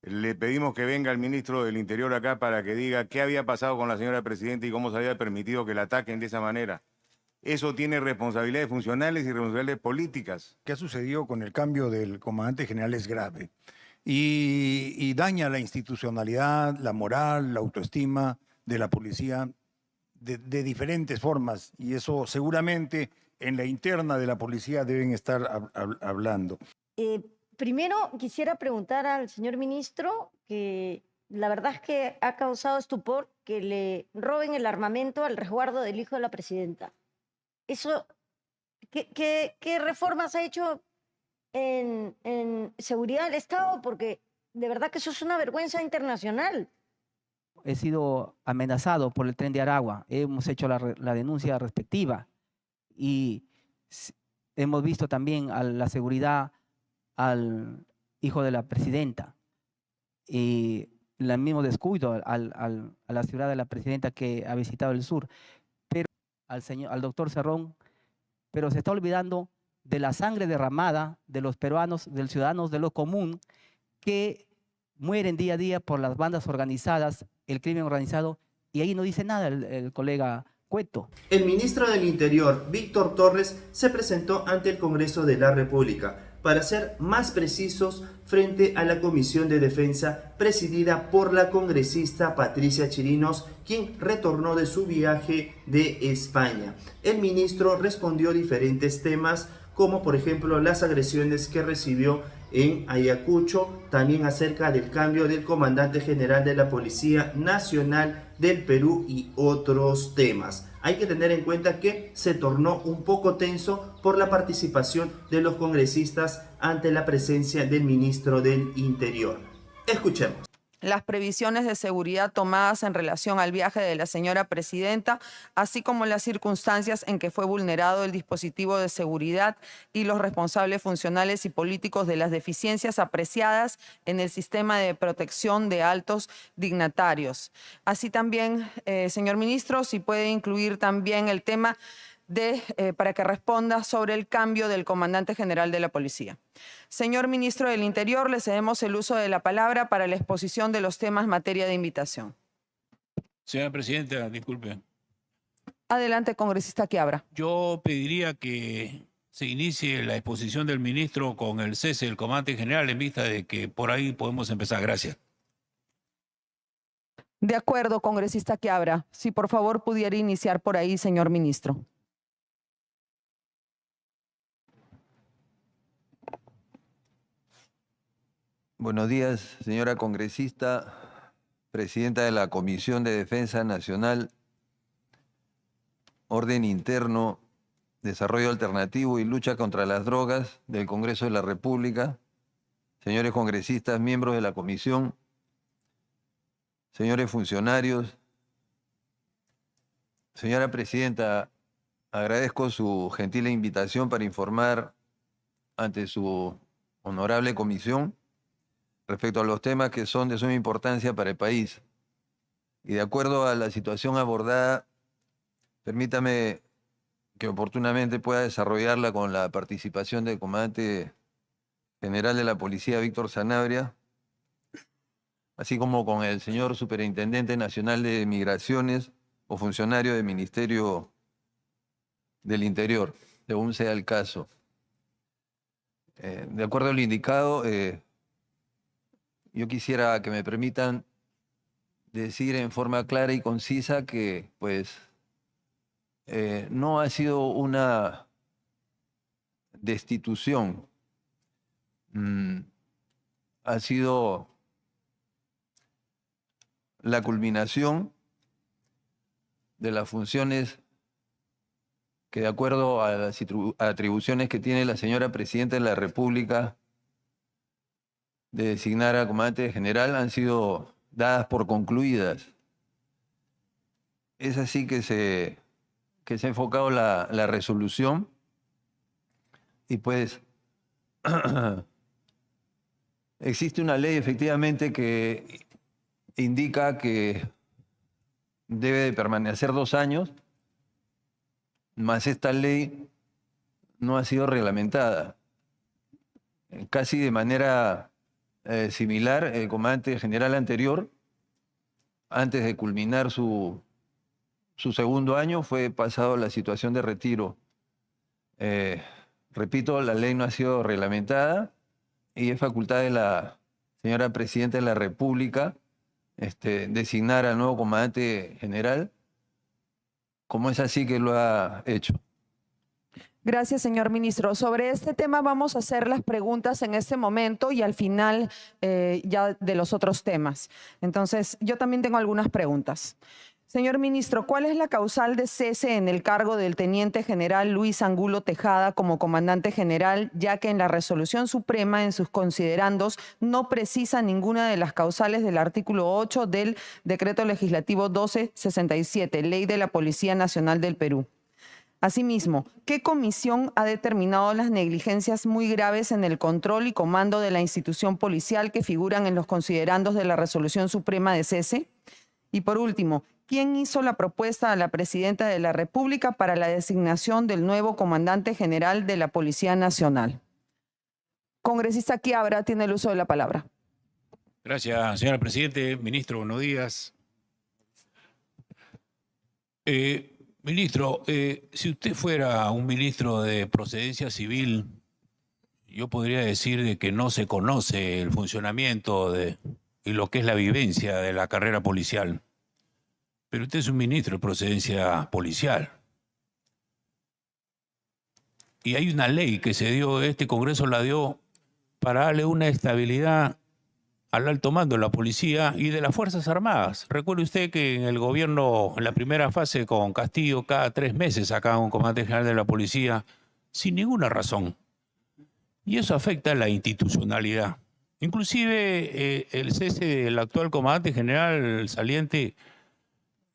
Le pedimos que venga el ministro del Interior acá para que diga qué había pasado con la señora presidenta y cómo se había permitido que la ataquen de esa manera. Eso tiene responsabilidades funcionales y responsabilidades políticas. ¿Qué ha sucedido con el cambio del comandante general es grave y daña la institucionalidad, la moral, la autoestima de la policía de diferentes formas y eso seguramente en la interna de la policía deben estar hablando. Eh, Primero quisiera preguntar al señor ministro que la verdad es que ha causado estupor que le roben el armamento al resguardo del hijo de la presidenta. Eso, ¿qué reformas ha hecho en seguridad del Estado? Porque de verdad que eso es una vergüenza internacional. He sido amenazado por el Tren de Aragua. Hemos hecho la denuncia respectiva y hemos visto también a la seguridad al hijo de la presidenta y el mismo descuido a la ciudad de la presidenta que ha visitado el sur, pero al doctor Cerrón, pero se está olvidando de la sangre derramada de los peruanos, de los ciudadanos de lo común que mueren día a día por las bandas organizadas, el crimen organizado, y ahí no dice nada el colega Cueto. El ministro del Interior, Víctor Torres, se presentó ante el Congreso de la República, para ser más precisos, frente a la Comisión de Defensa presidida por la congresista Patricia Chirinos, quien retornó de su viaje de España. El ministro respondió diferentes temas, como por ejemplo las agresiones que recibió en Ayacucho, también acerca del cambio del comandante general de la Policía Nacional del Perú y otros temas. Hay que tener en cuenta que se tornó un poco tenso por la participación de los congresistas ante la presencia del ministro del Interior. Escuchemos. Las previsiones de seguridad tomadas en relación al viaje de la señora presidenta, así como las circunstancias en que fue vulnerado el dispositivo de seguridad y los responsables funcionales y políticos de las deficiencias apreciadas en el sistema de protección de altos dignatarios. Así también, señor ministro, si puede incluir también el tema para que responda sobre el cambio del comandante general de la policía. Señor ministro del Interior, le cedemos el uso de la palabra para la exposición de los temas materia de invitación. Señora presidenta, disculpe. Adelante, congresista Quiabra. Yo pediría que se inicie la exposición del ministro con el cese del comandante general en vista de que por ahí podemos empezar. Gracias. De acuerdo, congresista Quiabra. Si por favor pudiera iniciar por ahí, señor ministro. Buenos días, señora congresista, presidenta de la Comisión de Defensa Nacional, Orden Interno, Desarrollo Alternativo y Lucha contra las Drogas del Congreso de la República, señores congresistas, miembros de la comisión, señores funcionarios. Señora presidenta, agradezco su gentil invitación para informar ante su honorable comisión respecto a los temas que son de suma importancia para el país. Y de acuerdo a la situación abordada, permítame que oportunamente pueda desarrollarla con la participación del comandante general de la Policía, Víctor Sanabria, así como con el señor Superintendente Nacional de Migraciones o funcionario del Ministerio del Interior, según sea el caso. De acuerdo a lo indicado, yo quisiera que me permitan decir en forma clara y concisa que, pues, no ha sido una destitución, ha sido la culminación de las funciones que, de acuerdo a las atribuciones que tiene la señora Presidenta de la República de designar al comandante general, han sido dadas por concluidas. Es así que se ha enfocado la resolución y pues existe una ley efectivamente que indica que debe de permanecer 2 años, mas esta ley no ha sido reglamentada. Casi de manera similar, el comandante general anterior, antes de culminar su segundo año, fue pasado a la situación de retiro. Repito, la ley no ha sido reglamentada y es facultad de la señora Presidenta de la República designar al nuevo comandante general, como es así que lo ha hecho. Gracias, señor ministro. Sobre este tema vamos a hacer las preguntas en este momento y al final ya de los otros temas. Entonces, yo también tengo algunas preguntas. Señor ministro, ¿cuál es la causal de cese en el cargo del teniente general Luis Angulo Tejada como comandante general, ya que en la Resolución Suprema, en sus considerandos, no precisa ninguna de las causales del artículo 8 del Decreto Legislativo 1267, Ley de la Policía Nacional del Perú? Asimismo, ¿qué comisión ha determinado las negligencias muy graves en el control y comando de la institución policial que figuran en los considerandos de la Resolución Suprema de cese? Y por último, ¿quién hizo la propuesta a la Presidenta de la República para la designación del nuevo comandante general de la Policía Nacional? Congresista Quiabra tiene el uso de la palabra. Gracias, señora Presidente. Ministro, buenos días. Ministro, si usted fuera un ministro de procedencia civil, yo podría decir de que no se conoce el funcionamiento y lo que es la vivencia de la carrera policial. Pero usted es un ministro de procedencia policial. Y hay una ley que se dio, este Congreso la dio para darle una estabilidad al alto mando de la policía y de las Fuerzas Armadas. Recuerde usted que en el gobierno, en la primera fase con Castillo, cada 3 meses sacaba un comandante general de la policía sin ninguna razón. Y eso afecta a la institucionalidad. Inclusive el cese del actual comandante general saliente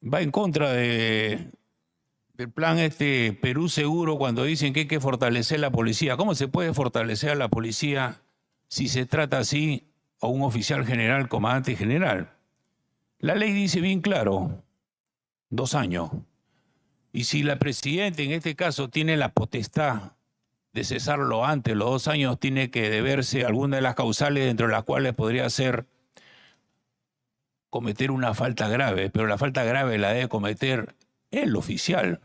va en contra del plan Perú Seguro cuando dicen que hay que fortalecer la policía. ¿Cómo se puede fortalecer a la policía si se trata así a un oficial general, comandante general? La ley dice bien claro, 2 años. Y si la Presidenta en este caso tiene la potestad de cesarlo antes, los 2 años, tiene que deberse alguna de las causales dentro de las cuales podría ser cometer una falta grave, pero la falta grave la debe cometer el oficial.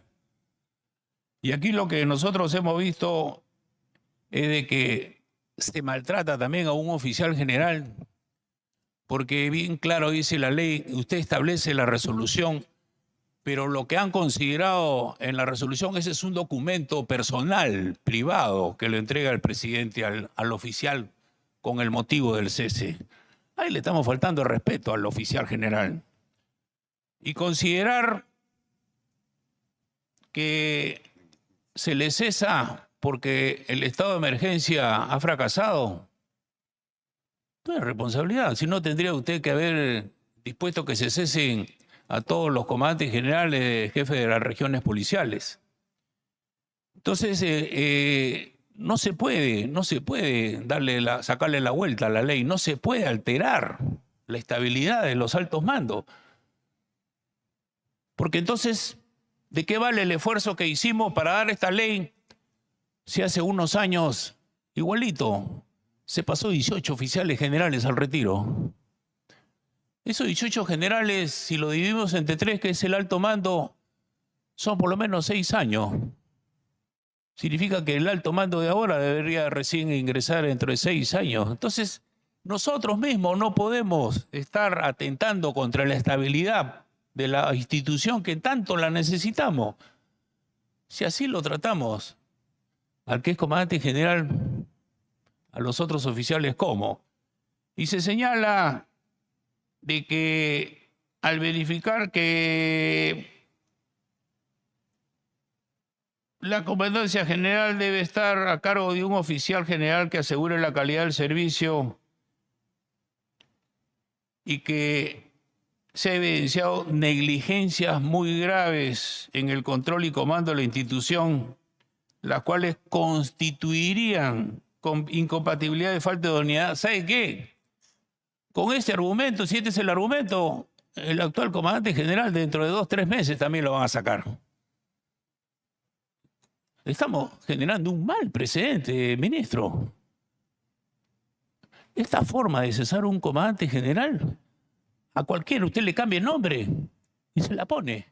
Y aquí lo que nosotros hemos visto es de que se maltrata también a un oficial general, porque bien claro dice la ley, usted establece la resolución, pero lo que han considerado en la resolución, ese es un documento personal, privado, que le entrega el presidente al oficial con el motivo del cese. Ahí le estamos faltando el respeto al oficial general. Y considerar que se le cesa porque el estado de emergencia ha fracasado, no es responsabilidad. Si no, tendría usted que haber dispuesto que se cesen a todos los comandantes generales, jefes de las regiones policiales. Entonces, no se puede sacarle la vuelta a la ley, no se puede alterar la estabilidad de los altos mandos. Porque entonces, ¿de qué vale el esfuerzo que hicimos para dar esta ley si hace unos años, igualito, se pasó 18 oficiales generales al retiro? Esos 18 generales, si lo dividimos entre 3, que es el alto mando, son por lo menos 6 años. Significa que el alto mando de ahora debería recién ingresar dentro de 6 años. Entonces, nosotros mismos no podemos estar atentando contra la estabilidad de la institución que tanto la necesitamos. Si así lo tratamos al que es comandante general, a los otros oficiales, ¿cómo? Y se señala de que al verificar que la comandancia general debe estar a cargo de un oficial general que asegure la calidad del servicio y que se han evidenciado negligencias muy graves en el control y comando de la institución, las cuales constituirían con incompatibilidad de falta de idoneidad. ¿Sabe qué? Con este argumento, si este es el argumento, el actual comandante general dentro de 2 o 3 meses también lo van a sacar. Estamos generando un mal precedente, ministro. esta forma de cesar un comandante general, a cualquiera usted le cambia el nombre y se la pone.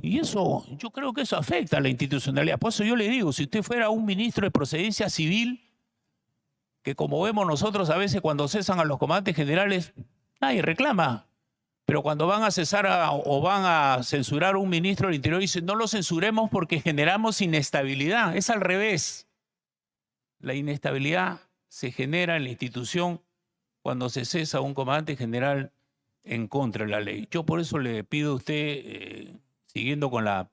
Y eso, yo creo que eso afecta a la institucionalidad. Por eso yo le digo, si usted fuera un ministro de procedencia civil, que como vemos nosotros a veces cuando cesan a los comandantes generales, nadie reclama. Pero cuando van a cesar o van a censurar a un ministro del Interior, dicen no lo censuremos porque generamos inestabilidad. Es al revés. La inestabilidad se genera en la institución cuando se cesa a un comandante general en contra de la ley. Yo por eso le pido a usted, siguiendo con la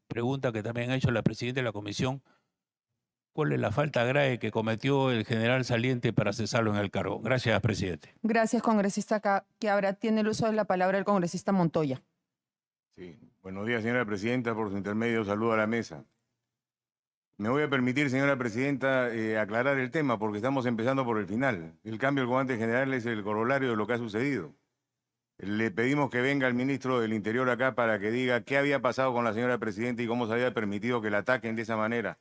pregunta que también ha hecho la presidenta de la comisión, ¿cuál es la falta grave que cometió el general saliente para cesarlo en el cargo? Gracias, presidente. Gracias, congresista Quiabra. Tiene el uso de la palabra el congresista Montoya. Sí. Buenos días, señora presidenta. Por su intermedio, saludo a la mesa. Me voy a permitir, señora presidenta, aclarar el tema porque estamos empezando por el final. El cambio del comandante general es el corolario de lo que ha sucedido. Le pedimos que venga el ministro del Interior acá para que diga qué había pasado con la señora presidenta y cómo se había permitido que la ataquen de esa manera.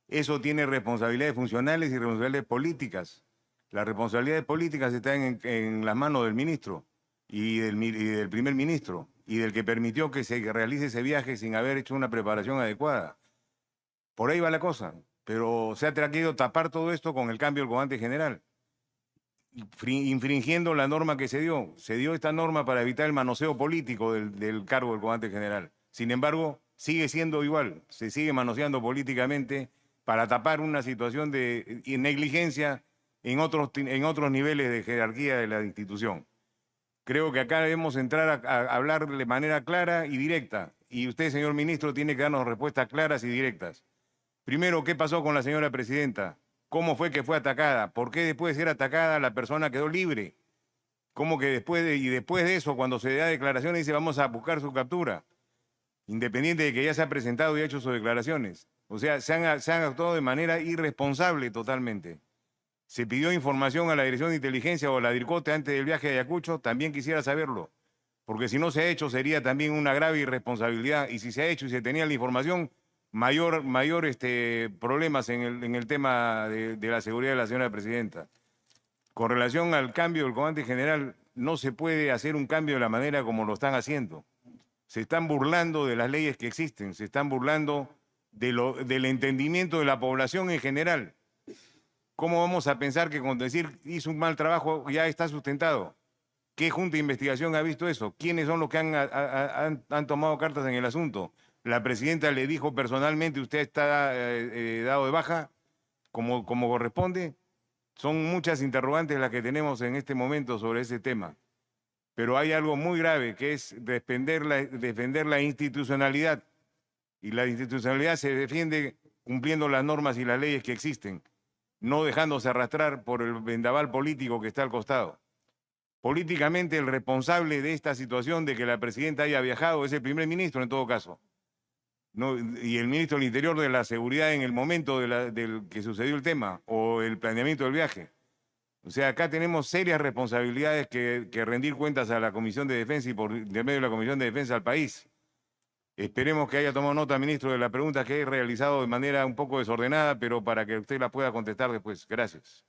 Eso tiene responsabilidades funcionales y responsabilidades políticas. Las responsabilidades políticas están en las manos del ministro y del primer ministro y del que permitió que se realice ese viaje sin haber hecho una preparación adecuada. Por ahí va la cosa, pero se ha querido tapar todo esto con el cambio del comandante general, infringiendo la norma que se dio. Se dio esta norma para evitar el manoseo político del cargo del comandante general. Sin embargo, sigue siendo igual, se sigue manoseando políticamente para tapar una situación de negligencia en otros niveles de jerarquía de la institución. Creo que acá debemos entrar a hablar de manera clara y directa, y usted, señor ministro, tiene que darnos respuestas claras y directas. Primero, ¿qué pasó con la señora presidenta? ¿Cómo fue que fue atacada? ¿Por qué después de ser atacada la persona quedó libre? ¿Cómo que después de eso, cuando se da declaraciones, dice vamos a buscar su captura? Independiente de que ya se ha presentado y ha hecho sus declaraciones. O sea, se han actuado de manera irresponsable totalmente. Se pidió información a la Dirección de Inteligencia o a la DIRCOTE antes del viaje a Ayacucho, también quisiera saberlo. Porque si no se ha hecho sería también una grave irresponsabilidad. Y si se ha hecho y se tenía la información, mayor problemas en el tema de la seguridad de la señora presidenta. Con relación al cambio del comandante general, no se puede hacer un cambio de la manera como lo están haciendo. Se están burlando de las leyes que existen, se están burlando del entendimiento de la población en general. ¿Cómo vamos a pensar que con decir hizo un mal trabajo ya está sustentado? ¿Qué junta de investigación ha visto eso? ¿Quiénes son los que han tomado cartas en el asunto? La presidenta le dijo personalmente, usted está dado de baja como corresponde. Son muchas interrogantes las que tenemos en este momento sobre ese tema. Pero hay algo muy grave que es defender la institucionalidad. Y la institucionalidad se defiende cumpliendo las normas y las leyes que existen, no dejándose arrastrar por el vendaval político que está al costado. Políticamente el responsable de esta situación de que la presidenta haya viajado es el primer ministro en todo caso. ¿No? Y el ministro del Interior de la Seguridad en el momento del que sucedió el tema o el planeamiento del viaje. O sea, acá tenemos serias responsabilidades que rendir cuentas a la Comisión de Defensa y por de medio de la Comisión de Defensa al país. Esperemos que haya tomado nota, ministro, de la pregunta que he realizado de manera un poco desordenada, pero para que usted la pueda contestar después. Gracias.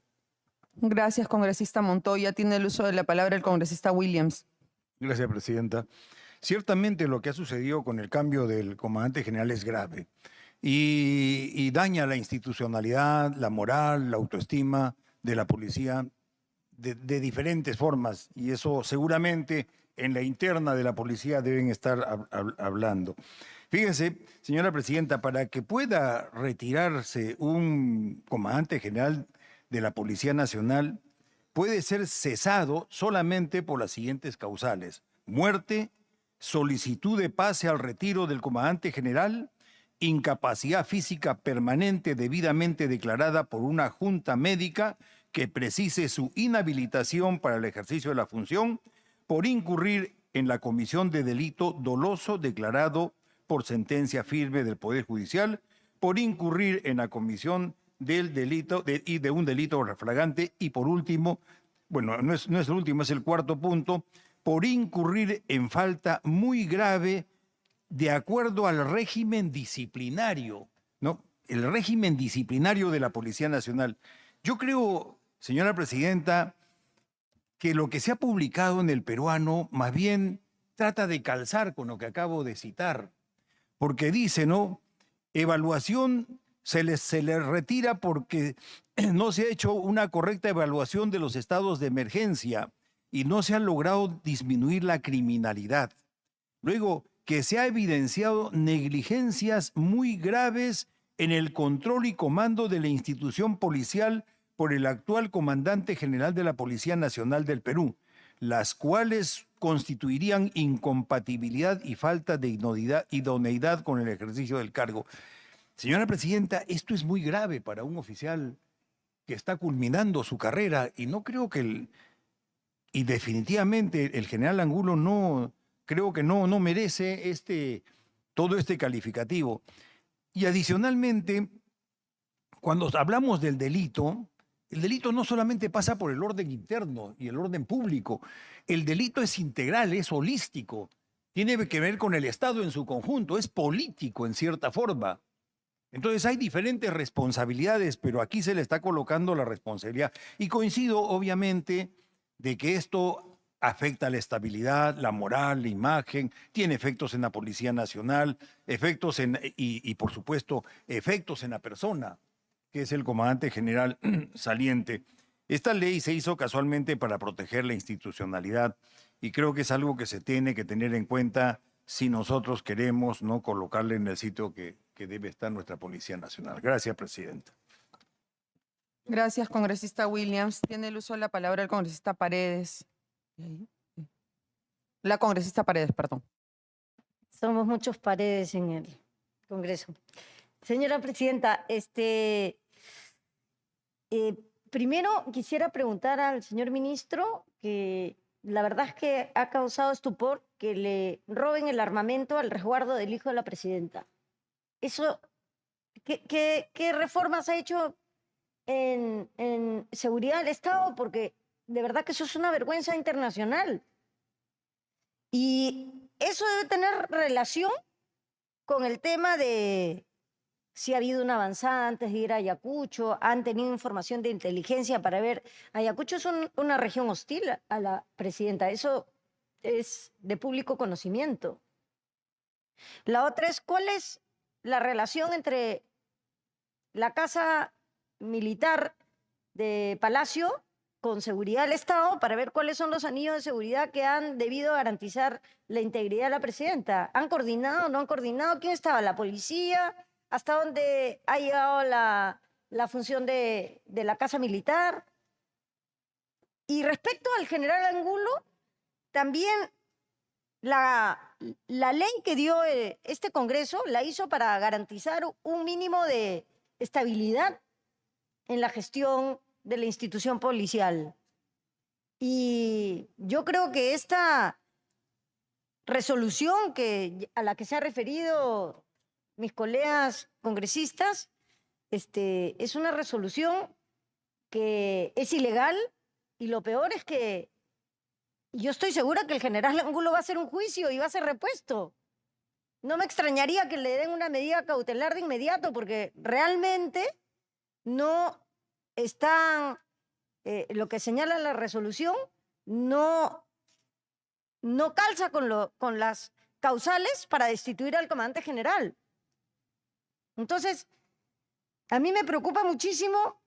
Gracias, congresista Montoya. Tiene el uso de la palabra el congresista Williams. Gracias, presidenta. Ciertamente lo que ha sucedido con el cambio del comandante general es grave y daña la institucionalidad, la moral, la autoestima de la policía de diferentes formas, y eso seguramente en la interna de la policía deben estar hablando. Fíjense, señora presidenta, para que pueda retirarse un comandante general de la Policía Nacional, puede ser cesado solamente por las siguientes causales: muerte, solicitud de pase al retiro del comandante general, incapacidad física permanente debidamente declarada por una junta médica que precise su inhabilitación para el ejercicio de la función, por incurrir en la comisión de delito doloso declarado por sentencia firme del Poder Judicial, por incurrir en la comisión del delito y de un delito flagrante, y por último, bueno, no es el último, es el cuarto punto, por incurrir en falta muy grave de acuerdo al régimen disciplinario, ¿no? El régimen disciplinario de la Policía Nacional. Yo creo, señora presidenta, que lo que se ha publicado en El Peruano más bien trata de calzar con lo que acabo de citar, porque dice, ¿no? Evaluación se le retira porque no se ha hecho una correcta evaluación de los estados de emergencia y no se ha logrado disminuir la criminalidad. Luego, que se ha evidenciado negligencias muy graves en el control y comando de la institución policial por el actual comandante general de la Policía Nacional del Perú, las cuales constituirían incompatibilidad y falta de idoneidad con el ejercicio del cargo. Señora presidenta, esto es muy grave para un oficial que está culminando su carrera y no creo que y definitivamente el general Angulo no merece todo este calificativo. Y adicionalmente, cuando hablamos del delito, el delito no solamente pasa por el orden interno y el orden público, el delito es integral, es holístico, tiene que ver con el Estado en su conjunto, es político en cierta forma. Entonces hay diferentes responsabilidades, pero aquí se le está colocando la responsabilidad. Y coincido, obviamente, de que esto afecta la estabilidad, la moral, la imagen, tiene efectos en la Policía Nacional, y por supuesto, efectos en la persona, que es el comandante general saliente. Esta ley se hizo casualmente para proteger la institucionalidad y creo que es algo que se tiene que tener en cuenta si nosotros queremos no colocarle en el sitio que debe estar nuestra Policía Nacional. Gracias, presidenta. Gracias, congresista Williams. Tiene el uso de la palabra el congresista Paredes. La congresista Paredes, perdón. Somos muchos Paredes en el Congreso. Señora presidenta, primero quisiera preguntar al señor ministro que la verdad es que ha causado estupor que le roben el armamento al resguardo del hijo de la presidenta. Eso, ¿qué reformas ha hecho en seguridad del Estado? Porque de verdad que eso es una vergüenza internacional. Y eso debe tener relación con el tema de si ha habido una avanzada antes de ir a Ayacucho, han tenido información de inteligencia para ver. Ayacucho es una región hostil a la presidenta, eso es de público conocimiento. La otra es, ¿cuál es la relación entre la Casa Militar de Palacio con seguridad del Estado para ver cuáles son los anillos de seguridad que han debido garantizar la integridad de la presidenta? ¿Han coordinado, no han coordinado? ¿Quién estaba? ¿La policía? ¿Hasta dónde ha llegado la función de la Casa Militar? Y respecto al general Angulo, también la ley que dio este Congreso la hizo para garantizar un mínimo de estabilidad en la gestión de la institución policial. Y yo creo que esta resolución a la que se ha referido mis colegas congresistas, es una resolución que es ilegal y lo peor es que yo estoy segura que el general Angulo va a hacer un juicio y va a ser repuesto. No me extrañaría que le den una medida cautelar de inmediato porque realmente no están, lo que señala la resolución no calza con las causales para destituir al comandante general. Entonces, a mí me preocupa muchísimo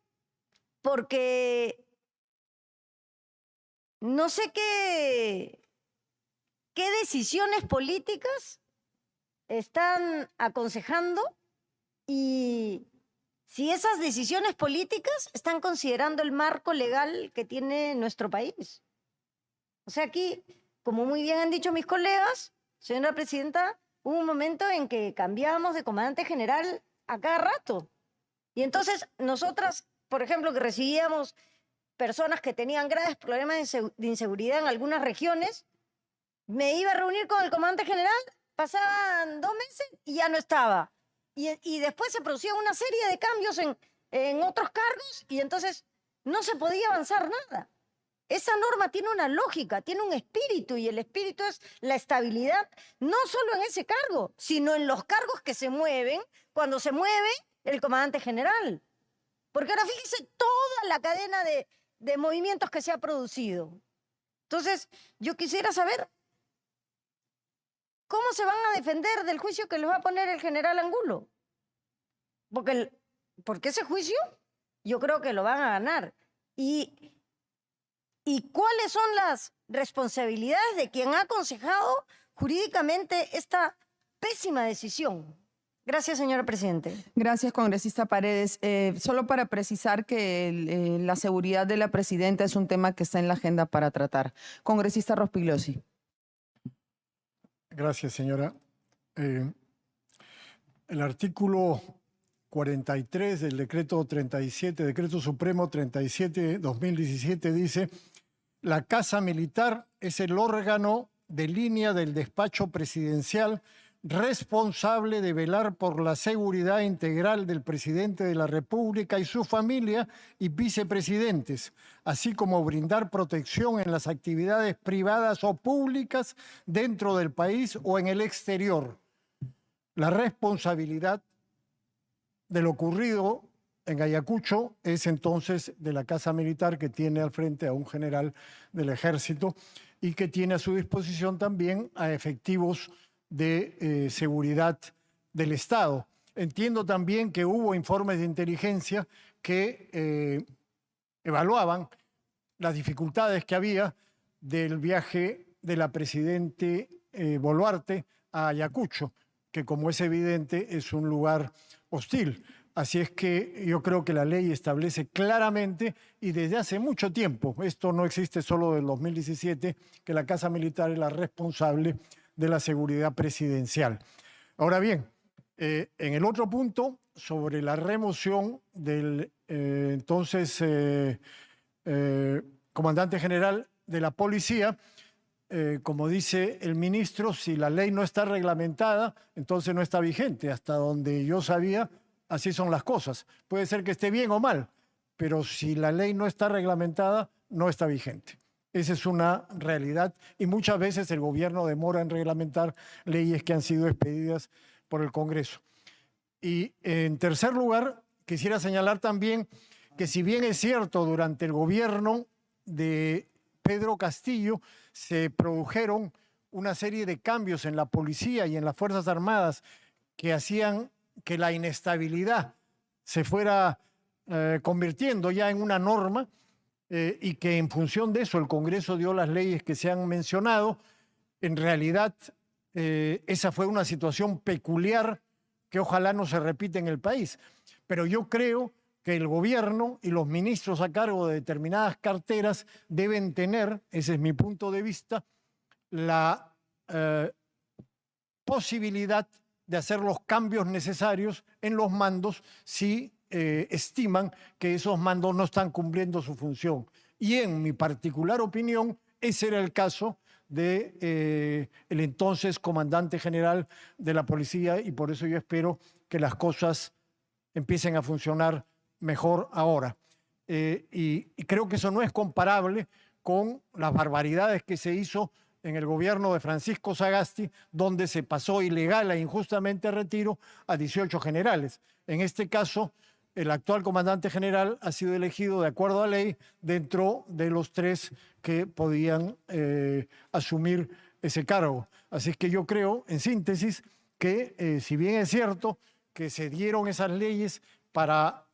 porque no sé qué decisiones políticas están aconsejando y si esas decisiones políticas están considerando el marco legal que tiene nuestro país. O sea, aquí, como muy bien han dicho mis colegas, señora presidenta, hubo un momento en que cambiábamos de comandante general a cada rato. Y entonces nosotras, por ejemplo, que recibíamos personas que tenían graves problemas de inseguridad en algunas regiones, me iba a reunir con el comandante general, pasaban 2 meses y ya no estaba. Y después se producía una serie de cambios en otros cargos y entonces no se podía avanzar nada. Esa norma tiene una lógica, tiene un espíritu y el espíritu es la estabilidad, no solo en ese cargo, sino en los cargos que se mueven cuando se mueve el comandante general. Porque ahora fíjese toda la cadena de movimientos que se ha producido. Entonces, yo quisiera saber cómo se van a defender del juicio que les va a poner el general Angulo. Porque ese juicio yo creo que lo van a ganar. ¿Y cuáles son las responsabilidades de quien ha aconsejado jurídicamente esta pésima decisión? Gracias, señora Presidente. Gracias, congresista Paredes. Solo para precisar que la seguridad de la presidenta es un tema que está en la agenda para tratar. Congresista Rospigliosi. Gracias, señora. El artículo 43 del decreto 37, decreto supremo 37/2017 dice: la Casa Militar es el órgano de línea del despacho presidencial responsable de velar por la seguridad integral del presidente de la República y su familia y vicepresidentes, así como brindar protección en las actividades privadas o públicas dentro del país o en el exterior. La responsabilidad de lo ocurrido en Ayacucho es entonces de la Casa Militar, que tiene al frente a un general del Ejército y que tiene a su disposición también a efectivos de seguridad del Estado. Entiendo también que hubo informes de inteligencia que evaluaban las dificultades que había del viaje de la presidente Boluarte a Ayacucho, que como es evidente es un lugar hostil. Así es que yo creo que la ley establece claramente y desde hace mucho tiempo, esto no existe solo del 2017, que la Casa Militar es la responsable de la seguridad presidencial. Ahora bien, en el otro punto, sobre la remoción del entonces comandante general de la policía, como dice el ministro, si la ley no está reglamentada, entonces no está vigente. Hasta donde yo sabía, así son las cosas. Puede ser que esté bien o mal, pero si la ley no está reglamentada, no está vigente. Esa es una realidad y muchas veces el gobierno demora en reglamentar leyes que han sido expedidas por el Congreso. Y en tercer lugar, quisiera señalar también que si bien es cierto, durante el gobierno de Pedro Castillo se produjeron una serie de cambios en la policía y en las Fuerzas Armadas que hacían que la inestabilidad se fuera convirtiendo ya en una norma, y que en función de eso el Congreso dio las leyes que se han mencionado. En realidad, esa fue una situación peculiar que ojalá no se repita en el país. Pero yo creo que el gobierno y los ministros a cargo de determinadas carteras deben tener, ese es mi punto de vista, la posibilidad de hacer los cambios necesarios en los mandos si estiman que esos mandos no están cumpliendo su función. Y en mi particular opinión, ese era el caso de el entonces comandante general de la policía, y por eso yo espero que las cosas empiecen a funcionar mejor ahora. Y creo que eso no es comparable con las barbaridades que se hizo en el gobierno de Francisco Sagasti, donde se pasó ilegal e injustamente a retiro a 18 generales. En este caso, el actual comandante general ha sido elegido de acuerdo a ley dentro de los 3 que podían asumir ese cargo. Así es que yo creo, en síntesis, que si bien es cierto que se dieron esas leyes para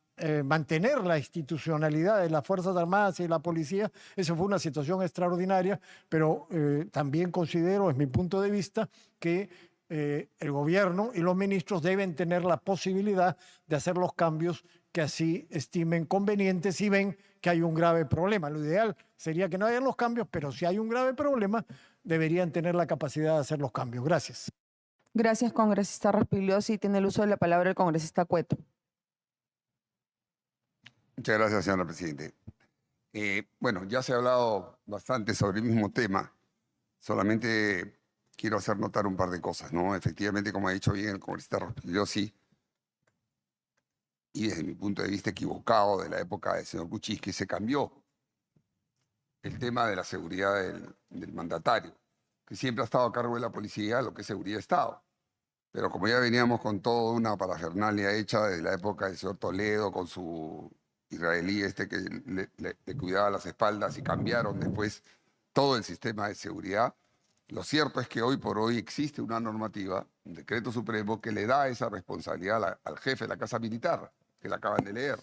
mantener la institucionalidad de las Fuerzas Armadas y de la policía, eso fue una situación extraordinaria, pero también considero, es mi punto de vista, que el gobierno y los ministros deben tener la posibilidad de hacer los cambios que así estimen convenientes si ven que hay un grave problema. Lo ideal sería que no hayan los cambios, pero si hay un grave problema, deberían tener la capacidad de hacer los cambios. Gracias. Gracias, congresista Rospigliosi. Tiene el uso de la palabra el congresista Cueto. Muchas gracias, señora Presidente. Bueno, ya se ha hablado bastante sobre el mismo tema. Solamente quiero hacer notar un par de cosas, ¿no? Efectivamente, como ha dicho bien el congresista Rospigliosi, y desde mi punto de vista equivocado de la época del señor Kuczynski, se cambió el tema de la seguridad del mandatario, que siempre ha estado a cargo de la policía, lo que es seguridad de Estado. Pero como ya veníamos con toda una parafernalia hecha desde la época del señor Toledo, con su israelí que le cuidaba las espaldas y cambiaron después todo el sistema de seguridad. Lo cierto es que hoy por hoy existe una normativa, un decreto supremo, que le da esa responsabilidad al jefe de la Casa Militar, que la acaban de leer.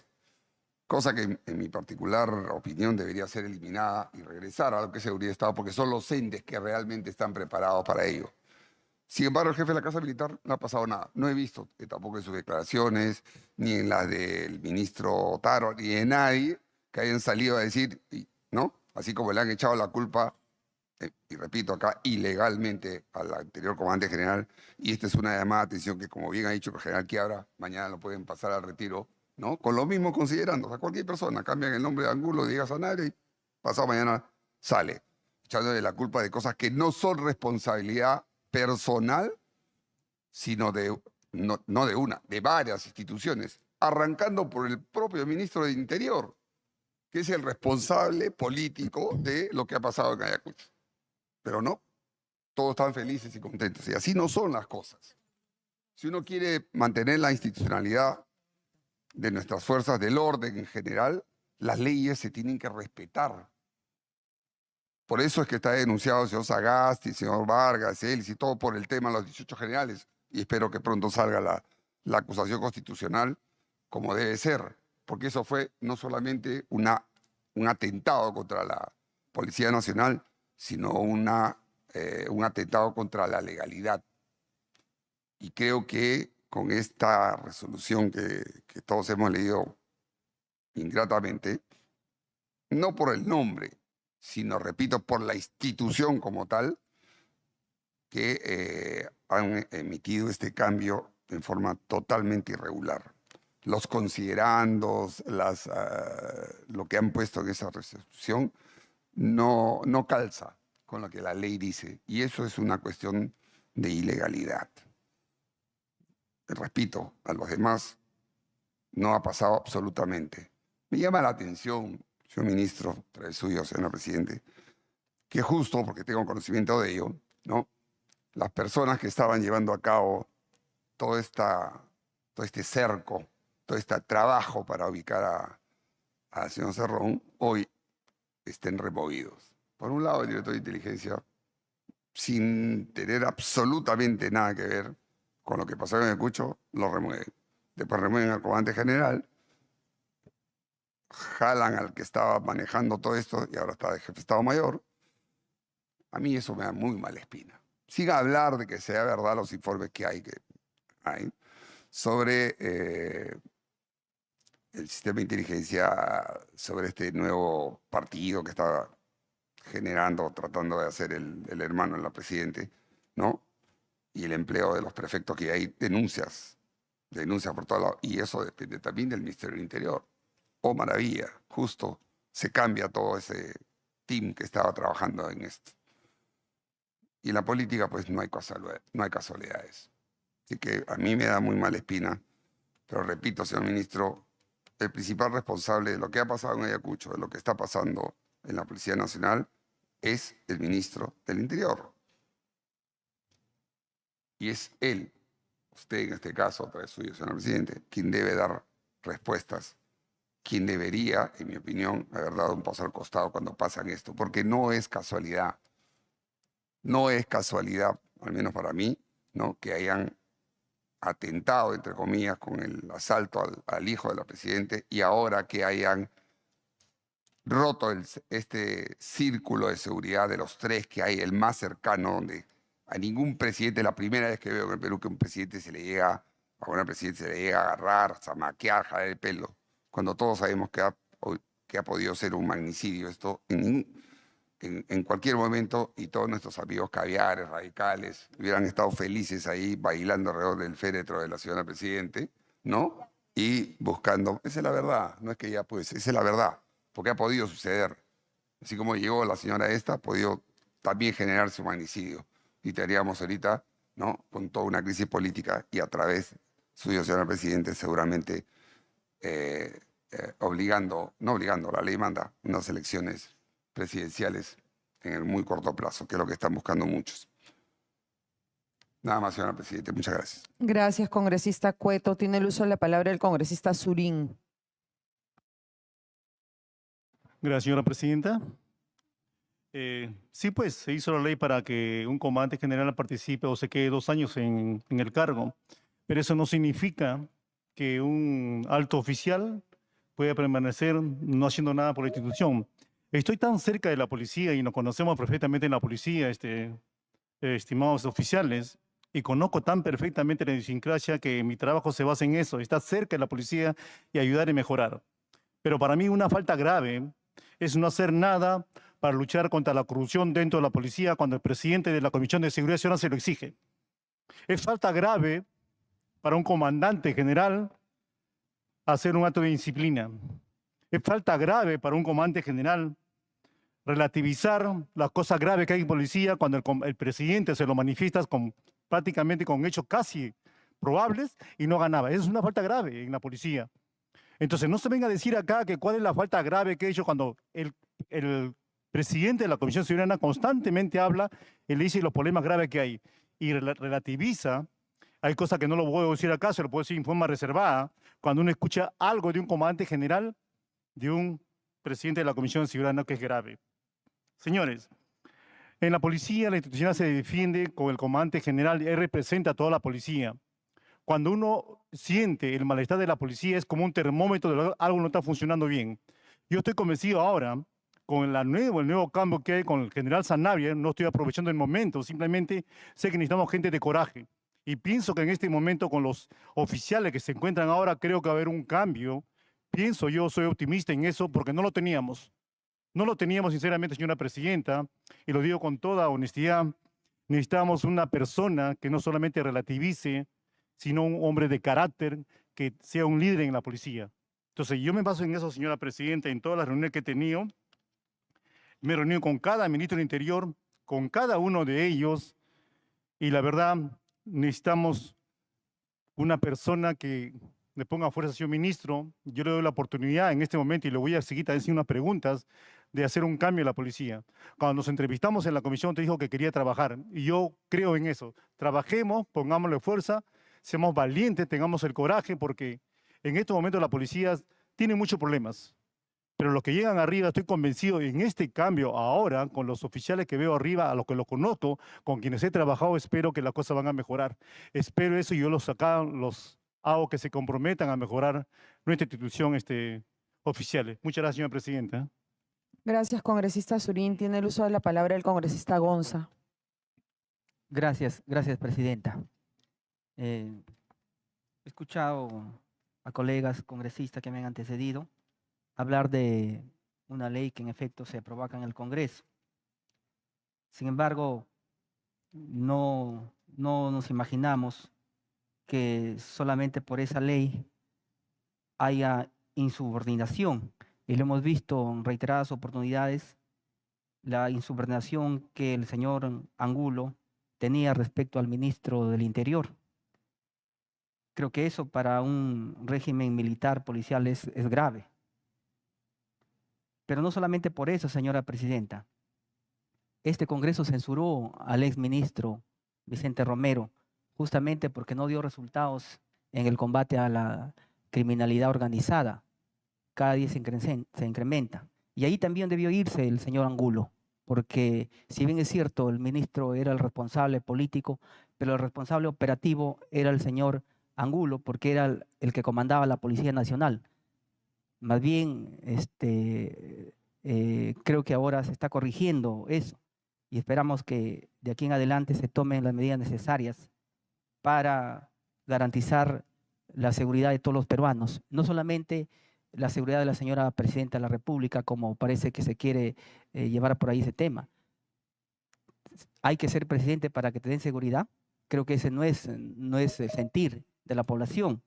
Cosa que en mi particular opinión debería ser eliminada y regresar a lo que es seguridad de Estado, porque son los entes que realmente están preparados para ello. Sin embargo, el jefe de la Casa Militar no ha pasado nada. No he visto, tampoco en sus declaraciones, ni en las del ministro Otaro, ni de nadie que hayan salido a decir, ¿no? Así como le han echado la culpa, y repito acá, ilegalmente al anterior comandante general. Y esta es una llamada de atención que, como bien ha dicho el general Quiabra, mañana lo pueden pasar al retiro, ¿no? Con lo mismo considerando, o sea, cualquier persona, cambian el nombre de Angulo, diga Sanabria y pasado mañana sale, echándole la culpa de cosas que no son responsabilidad personal, sino de varias instituciones, arrancando por el propio ministro de Interior, que es el responsable político de lo que ha pasado en Ayacucho. Pero no, todos están felices y contentos, y así no son las cosas. Si uno quiere mantener la institucionalidad de nuestras fuerzas del orden en general, las leyes se tienen que respetar. Por eso es que está denunciado el señor Sagasti, el señor Vargas, él y todo por el tema de los 18 generales. Y espero que pronto salga la acusación constitucional como debe ser. Porque eso fue no solamente un atentado contra la Policía Nacional, sino un atentado contra la legalidad. Y creo que con esta resolución que todos hemos leído ingratamente, no por el nombre, sino, repito, por la institución como tal, que han emitido este cambio en forma totalmente irregular. Los considerandos, lo que han puesto en esa resolución, no calza con lo que la ley dice, y eso es una cuestión de ilegalidad. Repito, a los demás no ha pasado absolutamente. Me llama la atención, señor ministro, tras suyo, señor presidente, que justo porque tengo conocimiento de ello, ¿no? Las personas que estaban llevando a cabo todo este cerco, todo este trabajo para ubicar al señor Cerrón, hoy estén removidos. Por un lado, el director de inteligencia, sin tener absolutamente nada que ver con lo que pasó en Ayacucho, lo remueven. Después remueven al comandante general, jalan al que estaba manejando todo esto y ahora está de jefe de Estado Mayor. A mí eso me da muy mala espina. Sin hablar de que sea verdad los informes que hay sobre el sistema de inteligencia, sobre este nuevo partido que está generando, tratando de hacer el hermano en la presidente, ¿no? Y el empleo de los prefectos, que hay denuncias por todos lados. Y eso depende también del Ministerio del Interior. Oh, maravilla, justo se cambia todo ese team que estaba trabajando en esto. Y en la política, pues no hay casualidades. Así que a mí me da muy mala espina, pero repito, señor ministro, el principal responsable de lo que ha pasado en Ayacucho, de lo que está pasando en la Policía Nacional, es el ministro del Interior. Y es él, usted en este caso, a través suyo, señor presidente, quien debe dar respuestas, quien debería, en mi opinión, haber dado un paso al costado cuando pasan esto, porque no es casualidad, al menos para mí, ¿no?, que hayan atentado, entre comillas, con el asalto al hijo de la presidenta y ahora que hayan roto este círculo de seguridad de los tres que hay, el más cercano, donde a ningún presidente, la primera vez que veo en el Perú que a una presidenta se le llega a agarrar, zamaquear, jalar el pelo, cuando todos sabemos que ha podido ser un magnicidio esto en cualquier momento, y todos nuestros amigos caviares, radicales, hubieran estado felices ahí bailando alrededor del féretro de la señora presidente, ¿no? Y buscando, esa es la verdad, no es que ya pues, esa es la verdad, porque ha podido suceder. Así como llegó la señora esta, ha podido también generarse un magnicidio. Y estaríamos ahorita, ¿no?, con toda una crisis política y a través suyo, señor presidente, seguramente no obligando, la ley manda unas elecciones presidenciales en el muy corto plazo, que es lo que están buscando muchos. Nada más, señora presidente. Muchas gracias. Gracias, congresista Cueto. Tiene el uso de la palabra el congresista Surín. Gracias, señora presidenta. Sí, pues se hizo la ley para que un comandante general participe o se quede 2 años en el cargo, pero eso no significa que un alto oficial pueda permanecer no haciendo nada por la institución. Estoy tan cerca de la policía y nos conocemos perfectamente en la policía, estimados oficiales, y conozco tan perfectamente la idiosincrasia que mi trabajo se basa en eso, estar cerca de la policía y ayudar y mejorar. Pero para mí una falta grave es no hacer nada para luchar contra la corrupción dentro de la policía cuando el presidente de la Comisión de Seguridad Ciudadana se lo exige. Es falta grave para un comandante general hacer un acto de disciplina. Es falta grave para un comandante general relativizar las cosas graves que hay en policía cuando el presidente se lo manifiesta prácticamente con hechos casi probables y no ganaba. Eso es una falta grave en la policía. Entonces, no se venga a decir acá que cuál es la falta grave que he hecho cuando el presidente de la Comisión Ciudadana constantemente habla y le dice los problemas graves que hay y relativiza. Hay cosas que no lo puedo decir acá, se lo puedo decir en forma reservada, cuando uno escucha algo de un comandante general, de un presidente de la Comisión Ciudadana, que es grave. Señores, en la policía la institución se defiende con el comandante general, él representa a toda la policía. Cuando uno siente el malestar de la policía es como un termómetro de que algo no está funcionando bien. Yo estoy convencido ahora, con el nuevo cambio que hay con el general Sanabria, no estoy aprovechando el momento, simplemente sé que necesitamos gente de coraje. Y pienso que en este momento con los oficiales que se encuentran ahora, creo que va a haber un cambio. Pienso yo, soy optimista en eso, porque no lo teníamos. No lo teníamos, sinceramente, señora presidenta, y lo digo con toda honestidad. Necesitamos una persona que no solamente relativice, sino un hombre de carácter, que sea un líder en la policía. Entonces, yo me baso en eso, señora presidenta, en todas las reuniones que he tenido. Me he reunido con cada ministro del Interior, con cada uno de ellos, y la verdad, necesitamos una persona que le ponga fuerza, señor ministro. Yo le doy la oportunidad en este momento, y le voy a seguir haciendo unas preguntas, de hacer un cambio en la policía. Cuando nos entrevistamos en la comisión, te dijo que quería trabajar, y yo creo en eso. Trabajemos, pongámosle fuerza, seamos valientes, tengamos el coraje, porque en estos momentos la policía tiene muchos problemas. Pero los que llegan arriba, estoy convencido, en este cambio ahora, con los oficiales que veo arriba, a los que los conozco, con quienes he trabajado, espero que las cosas van a mejorar. Espero eso y yo los hago que se comprometan a mejorar nuestra institución oficiales. Muchas gracias, señora presidenta. Gracias, congresista Surín. Tiene el uso de la palabra el congresista Gonza. Gracias, presidenta. He escuchado a colegas congresistas que me han antecedido hablar de una ley que en efecto se aprobó acá en el Congreso. Sin embargo, no nos imaginamos que solamente por esa ley haya insubordinación. Y lo hemos visto en reiteradas oportunidades, la insubordinación que el señor Angulo tenía respecto al ministro del Interior. Creo que eso para un régimen militar policial es grave. Pero no solamente por eso, señora presidenta. Este Congreso censuró al exministro Vicente Romero justamente porque no dio resultados en el combate a la criminalidad organizada. Cada día se incrementa. Y ahí también debió irse el señor Angulo, porque si bien es cierto, el ministro era el responsable político, pero el responsable operativo era el señor Angulo, porque era el que comandaba la Policía Nacional. Más bien, creo que ahora se está corrigiendo eso y esperamos que de aquí en adelante se tomen las medidas necesarias para garantizar la seguridad de todos los peruanos, no solamente la seguridad de la señora Presidenta de la República, como parece que se quiere llevar por ahí ese tema. Hay que ser presidente para que te den seguridad. Creo que ese no es el sentir de la población.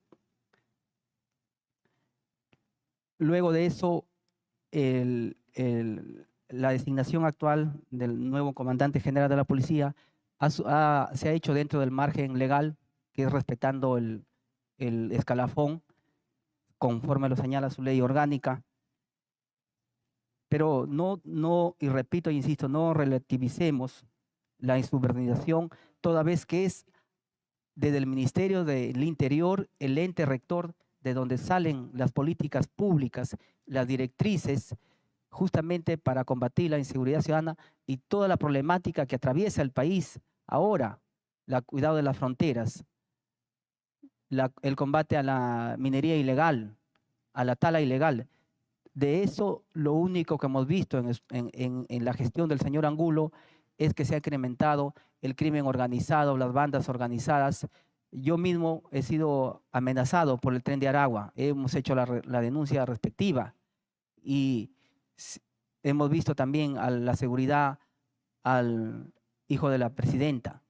Luego de eso, la designación actual del nuevo comandante general de la policía se ha hecho dentro del margen legal, que es respetando el escalafón, conforme lo señala su ley orgánica. Pero y repito e insisto, no relativicemos la insubordinación, toda vez que es desde el Ministerio del Interior el ente rector de donde salen las políticas públicas, las directrices justamente para combatir la inseguridad ciudadana y toda la problemática que atraviesa el país ahora, el cuidado de las fronteras, el combate a la minería ilegal, a la tala ilegal. De eso, lo único que hemos visto en la gestión del señor Angulo es que se ha incrementado el crimen organizado, las bandas organizadas. Yo mismo he sido amenazado por el Tren de Aragua. Hemos hecho la denuncia respectiva y hemos visto también a la seguridad al hijo de la presidenta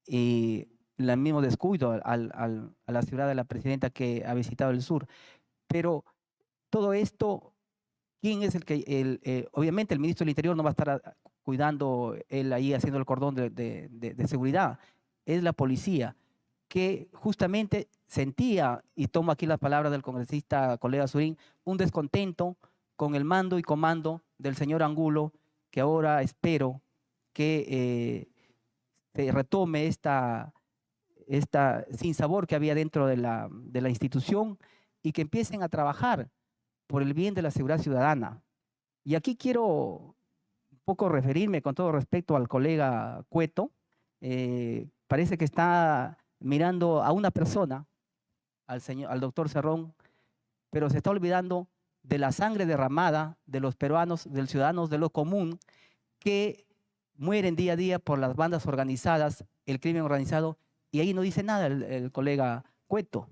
y el mismo descuido a la ciudad de la presidenta que ha visitado el sur. Pero todo esto, ¿quién es el que...? Obviamente el ministro del Interior no va a estar cuidando, él ahí haciendo el cordón de seguridad. Es la policía que justamente sentía, y tomo aquí las palabras del congresista colega Surín, un descontento con el mando y comando del señor Angulo, que ahora espero que se retome esta sinsabor que había dentro de la institución y que empiecen a trabajar por el bien de la seguridad ciudadana. Y aquí quiero un poco referirme con todo respeto al colega Cueto. Parece que está mirando a una persona, al doctor Cerrón, pero se está olvidando de la sangre derramada de los peruanos, de los ciudadanos de lo común, que mueren día a día por las bandas organizadas, el crimen organizado, y ahí no dice nada el colega Cueto,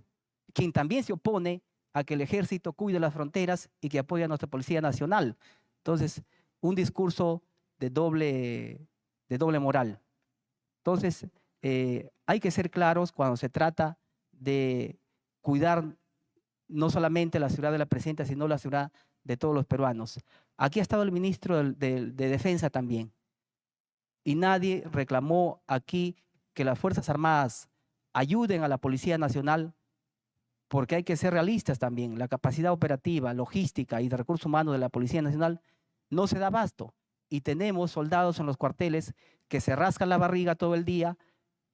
quien también se opone a que el ejército cuide las fronteras y que apoya a nuestra Policía Nacional. Entonces, un discurso de doble moral. Entonces, hay que ser claros cuando se trata de cuidar no solamente la seguridad de la presidenta, sino la seguridad de todos los peruanos. Aquí ha estado el ministro de Defensa también, y nadie reclamó aquí que las Fuerzas Armadas ayuden a la Policía Nacional, porque hay que ser realistas también. La capacidad operativa, logística y de recursos humanos de la Policía Nacional no se da abasto. Y tenemos soldados en los cuarteles que se rascan la barriga todo el día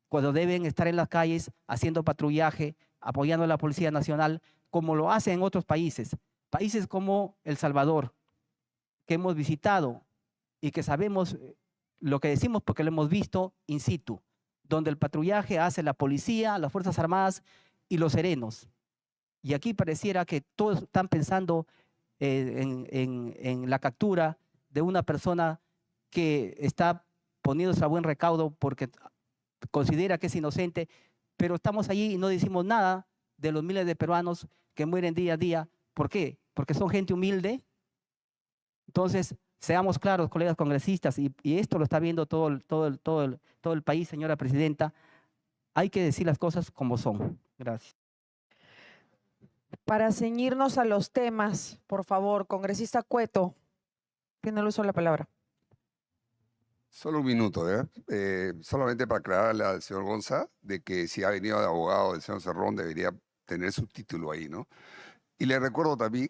cuando deben estar en las calles haciendo patrullaje, apoyando a la Policía Nacional, como lo hacen en otros países. Países como El Salvador, que hemos visitado y que sabemos lo que decimos porque lo hemos visto in situ, donde el patrullaje hace la policía, las Fuerzas Armadas y los serenos. Y aquí pareciera que todos están pensando en la captura de una persona que está poniéndose a buen recaudo porque considera que es inocente, pero estamos allí y no decimos nada de los miles de peruanos que mueren día a día. ¿Por qué? Porque son gente humilde. Entonces, seamos claros, colegas congresistas, y esto lo está viendo todo el país, señora presidenta, hay que decir las cosas como son. Gracias. Para ceñirnos a los temas, por favor, congresista Cueto, tiene el uso de la palabra. Solo un minuto, solamente para aclararle al señor Gonza de que si ha venido de abogado del señor Cerrón debería tener su título ahí, ¿no? Y le recuerdo también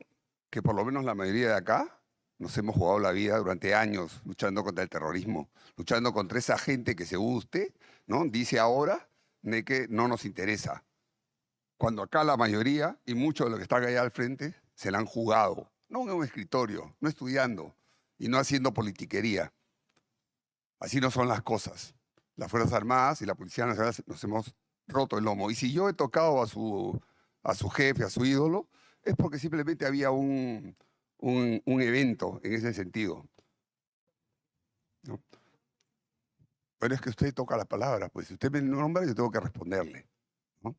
que por lo menos la mayoría de acá nos hemos jugado la vida durante años luchando contra el terrorismo, luchando contra esa gente que según usted, ¿no?, dice ahora de que no nos interesa. Cuando acá la mayoría y muchos de los que están allá al frente se la han jugado, no en un escritorio, no estudiando y no haciendo politiquería. Así no son las cosas. Las Fuerzas Armadas y la Policía Nacional nos hemos roto el lomo. Y si yo he tocado a su jefe, a su ídolo, es porque simplemente había un evento en ese sentido, ¿no? Pero es que usted toca las palabras, pues si usted me nombra yo tengo que responderle, ¿no?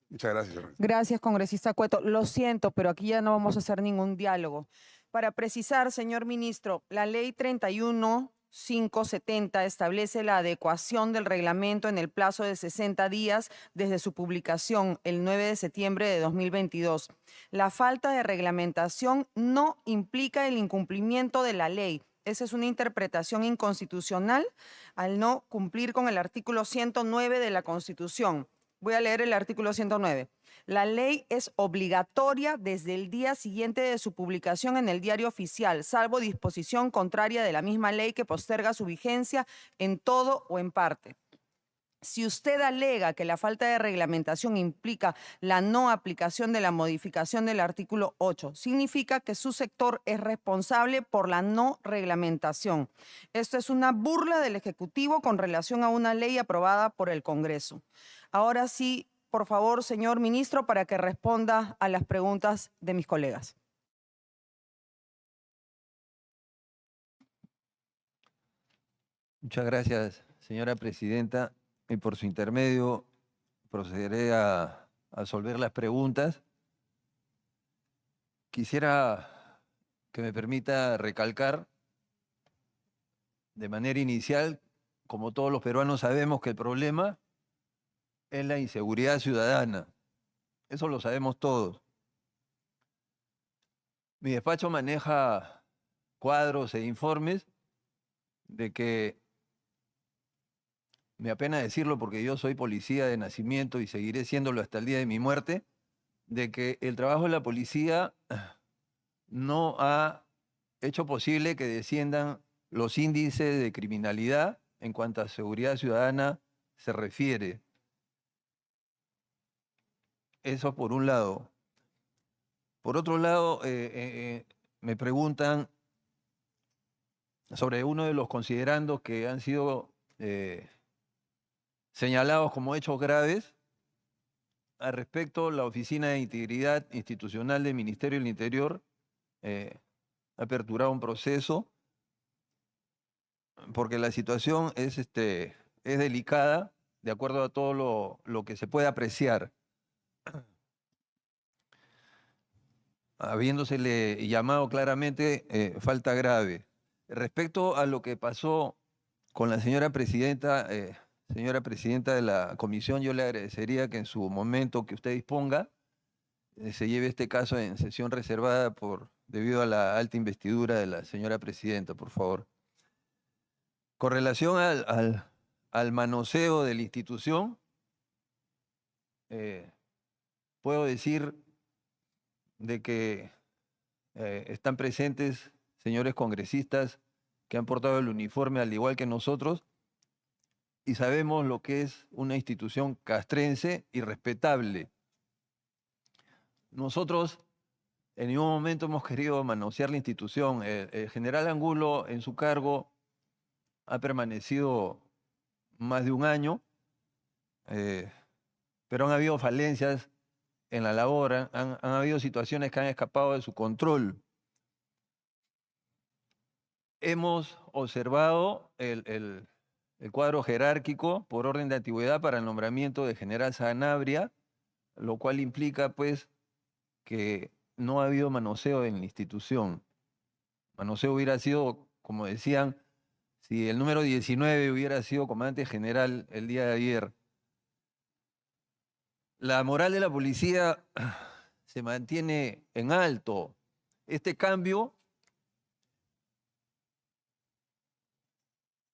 Muchas gracias, señor. Gracias, congresista Cueto. Lo siento, pero aquí ya no vamos a hacer ningún diálogo. Para precisar, señor ministro, la ley 31.570 establece la adecuación del reglamento en el plazo de 60 días desde su publicación el 9 de septiembre de 2022. La falta de reglamentación no implica el incumplimiento de la ley. Esa es una interpretación inconstitucional al no cumplir con el artículo 109 de la Constitución. Voy a leer el artículo 109. La ley es obligatoria desde el día siguiente de su publicación en el Diario Oficial, salvo disposición contraria de la misma ley que posterga su vigencia en todo o en parte. Si usted alega que la falta de reglamentación implica la no aplicación de la modificación del artículo 8, significa que su sector es responsable por la no reglamentación. Esto es una burla del Ejecutivo con relación a una ley aprobada por el Congreso. Ahora sí, por favor, señor ministro, para que responda a las preguntas de mis colegas. Muchas gracias, señora presidenta. Y por su intermedio procederé a resolver las preguntas. Quisiera que me permita recalcar de manera inicial, como todos los peruanos sabemos, que el problema es la inseguridad ciudadana. Eso lo sabemos todos. Mi despacho maneja cuadros e informes de que, me apena decirlo porque yo soy policía de nacimiento y seguiré siéndolo hasta el día de mi muerte, de que el trabajo de la policía no ha hecho posible que desciendan los índices de criminalidad en cuanto a seguridad ciudadana se refiere. Eso por un lado. Por otro lado, me preguntan sobre uno de los considerandos que han sido señalados como hechos graves. Al respecto, la Oficina de Integridad Institucional del Ministerio del Interior ha aperturado un proceso porque la situación es delicada de acuerdo a todo lo que se puede apreciar. Habiéndosele llamado claramente falta grave. Respecto a lo que pasó con la señora presidenta de la comisión, yo le agradecería que en su momento que usted disponga se lleve este caso en sesión reservada debido a la alta investidura de la señora presidenta, por favor. Con relación al manoseo de la institución, puedo decir de que están presentes señores congresistas que han portado el uniforme al igual que nosotros y sabemos lo que es una institución castrense y respetable. Nosotros en ningún momento hemos querido manosear la institución. El general Angulo en su cargo ha permanecido más de un año, pero han habido falencias en la labor, han habido situaciones que han escapado de su control. Hemos observado el cuadro jerárquico por orden de antigüedad para el nombramiento de general Sanabria, lo cual implica pues que no ha habido manoseo en la institución. Manoseo hubiera sido, como decían, si el número 19 hubiera sido comandante general el día de ayer. La moral de la policía se mantiene en alto. Este cambio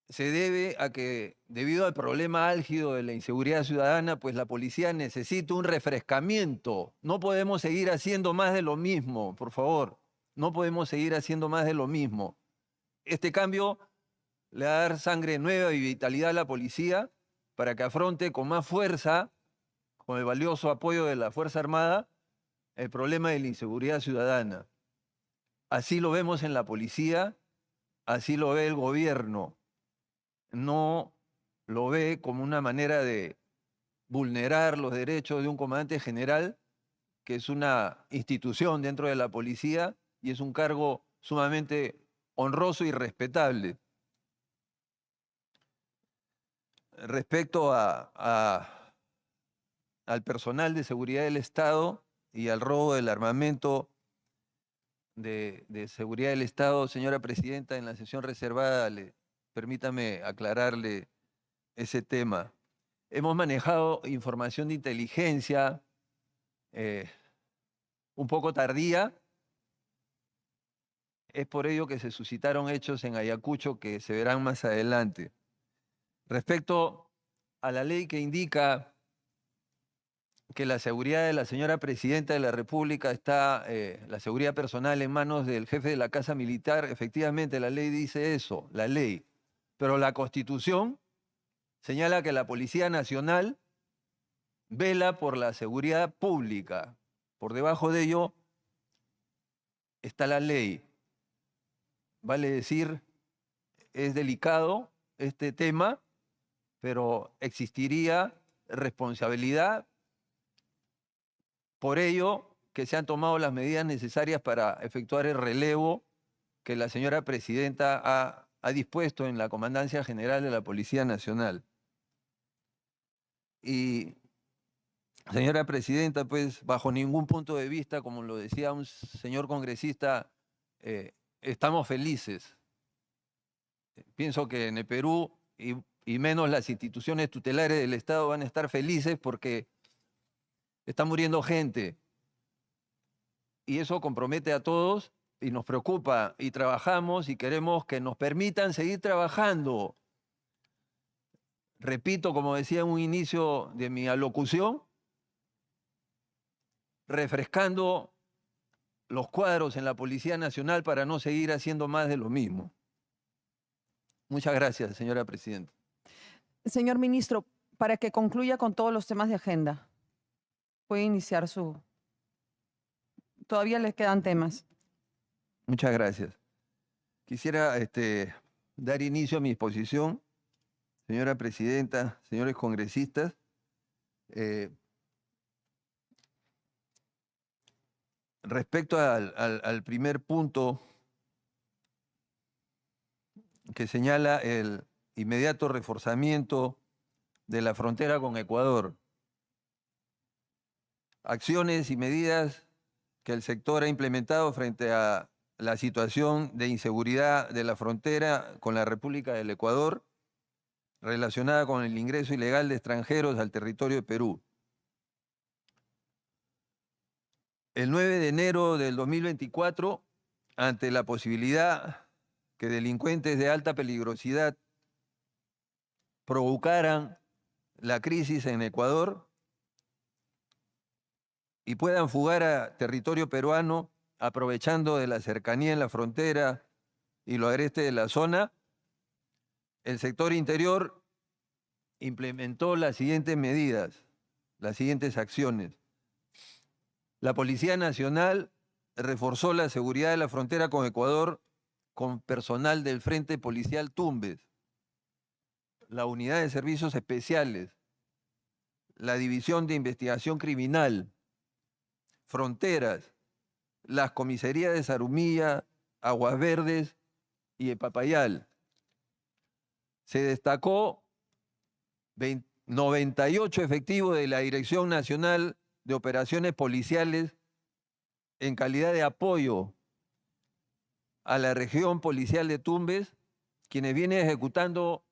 se debe a que, debido al problema álgido de la inseguridad ciudadana, pues la policía necesita un refrescamiento. No podemos seguir haciendo más de lo mismo, por favor. No podemos seguir haciendo más de lo mismo. Este cambio le va a dar sangre nueva y vitalidad a la policía para que afronte con más fuerza, con el valioso apoyo de la Fuerza Armada, el problema de la inseguridad ciudadana. Así lo vemos en la policía, así lo ve el gobierno. No lo ve como una manera de vulnerar los derechos de un comandante general, que es una institución dentro de la policía y es un cargo sumamente honroso y respetable. Respecto al personal de seguridad del Estado y al robo del armamento de seguridad del Estado, señora presidenta, en la sesión reservada, permítame aclararle ese tema. Hemos manejado información de inteligencia un poco tardía. Es por ello que se suscitaron hechos en Ayacucho que se verán más adelante. Respecto a la ley que indica que la seguridad de la señora presidenta de la República está, la seguridad personal en manos del jefe de la Casa Militar, efectivamente la ley dice eso, la ley. Pero la Constitución señala que la Policía Nacional vela por la seguridad pública. Por debajo de ello está la ley. Vale decir, es delicado este tema, pero existiría responsabilidad. Por ello, que se han tomado las medidas necesarias para efectuar el relevo que la señora presidenta ha dispuesto en la Comandancia General de la Policía Nacional. Y, señora presidenta, pues bajo ningún punto de vista, como lo decía un señor congresista, estamos felices. Pienso que en el Perú, y menos las instituciones tutelares del Estado, van a estar felices porque está muriendo gente. Y eso compromete a todos y nos preocupa. Y trabajamos y queremos que nos permitan seguir trabajando. Repito, como decía en un inicio de mi alocución, refrescando los cuadros en la Policía Nacional para no seguir haciendo más de lo mismo. Muchas gracias, señora presidenta. Señor ministro, para que concluya con todos los temas de agenda, puede iniciar su... Todavía les quedan temas. Muchas gracias. Quisiera dar inicio a mi exposición, señora presidenta, señores congresistas. Respecto al primer punto que señala el inmediato reforzamiento de la frontera con Ecuador. Acciones y medidas que el sector ha implementado frente a la situación de inseguridad de la frontera con la República del Ecuador, relacionada con el ingreso ilegal de extranjeros al territorio de Perú. El 9 de enero del 2024, ante la posibilidad que delincuentes de alta peligrosidad provocaran la crisis en Ecuador y puedan fugar a territorio peruano aprovechando de la cercanía en la frontera y lo agreste de la zona, el sector interior implementó las siguientes medidas, las siguientes acciones. La Policía Nacional reforzó la seguridad de la frontera con Ecuador con personal del Frente Policial Tumbes, la Unidad de Servicios Especiales, la División de Investigación Criminal, Fronteras, las comisarías de Zarumilla, Aguas Verdes y de Papayal. Se destacó 98 efectivos de la Dirección Nacional de Operaciones Policiales en calidad de apoyo a la región policial de Tumbes, quienes vienen ejecutando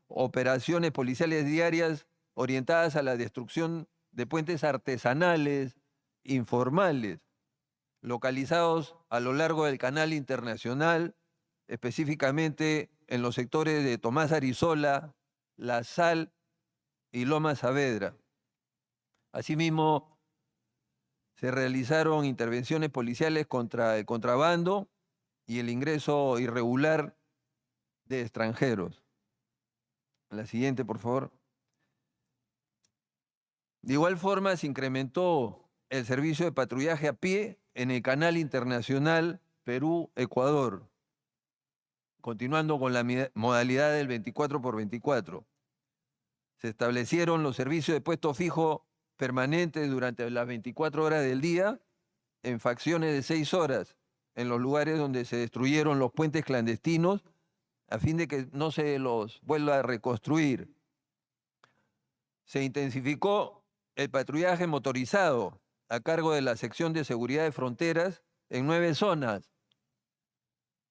operaciones policiales diarias orientadas a la destrucción de puentes artesanales, informales, localizados a lo largo del canal internacional, específicamente en los sectores de Tomás Arizola, La Sal y Loma Saavedra. Asimismo, se realizaron intervenciones policiales contra el contrabando y el ingreso irregular de extranjeros. La siguiente, por favor. De igual forma, se incrementó el servicio de patrullaje a pie en el canal internacional Perú-Ecuador, continuando con la modalidad del 24x24. Se establecieron los servicios de puesto fijo permanentes durante las 24 horas del día en facciones de 6 horas en los lugares donde se destruyeron los puentes clandestinos a fin de que no se los vuelva a reconstruir. Se intensificó el patrullaje motorizado a cargo de la Sección de Seguridad de Fronteras en 9 zonas: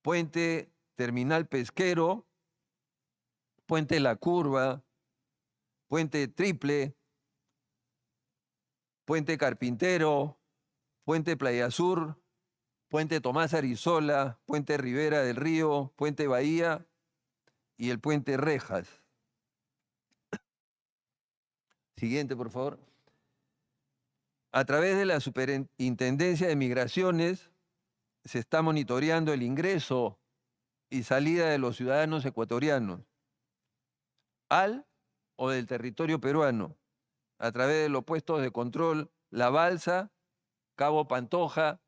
Puente Terminal Pesquero, Puente La Curva, Puente Triple, Puente Carpintero, Puente Playa Sur, Puente Tomás Arizola, Puente Ribera del Río, Puente Bahía y el Puente Rejas. Siguiente, por favor. A través de la Superintendencia de Migraciones se está monitoreando el ingreso y salida de los ciudadanos ecuatorianos al o del territorio peruano, a través de los puestos de control La Balsa, Cabo Pantoja,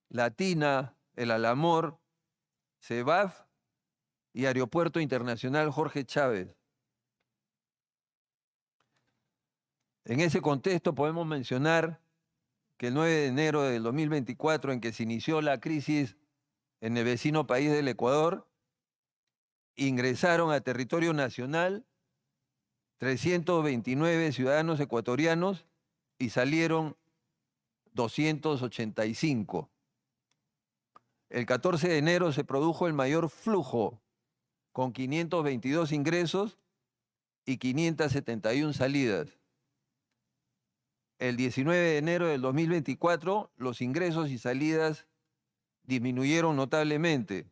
Latina, El Alamor, CEBAF y Aeropuerto Internacional Jorge Chávez. En ese contexto podemos mencionar que el 9 de enero del 2024, en que se inició la crisis en el vecino país del Ecuador, ingresaron a territorio nacional 329 ciudadanos ecuatorianos y salieron 285. El 14 de enero se produjo el mayor flujo, con 522 ingresos y 571 salidas. El 19 de enero del 2024, los ingresos y salidas disminuyeron notablemente.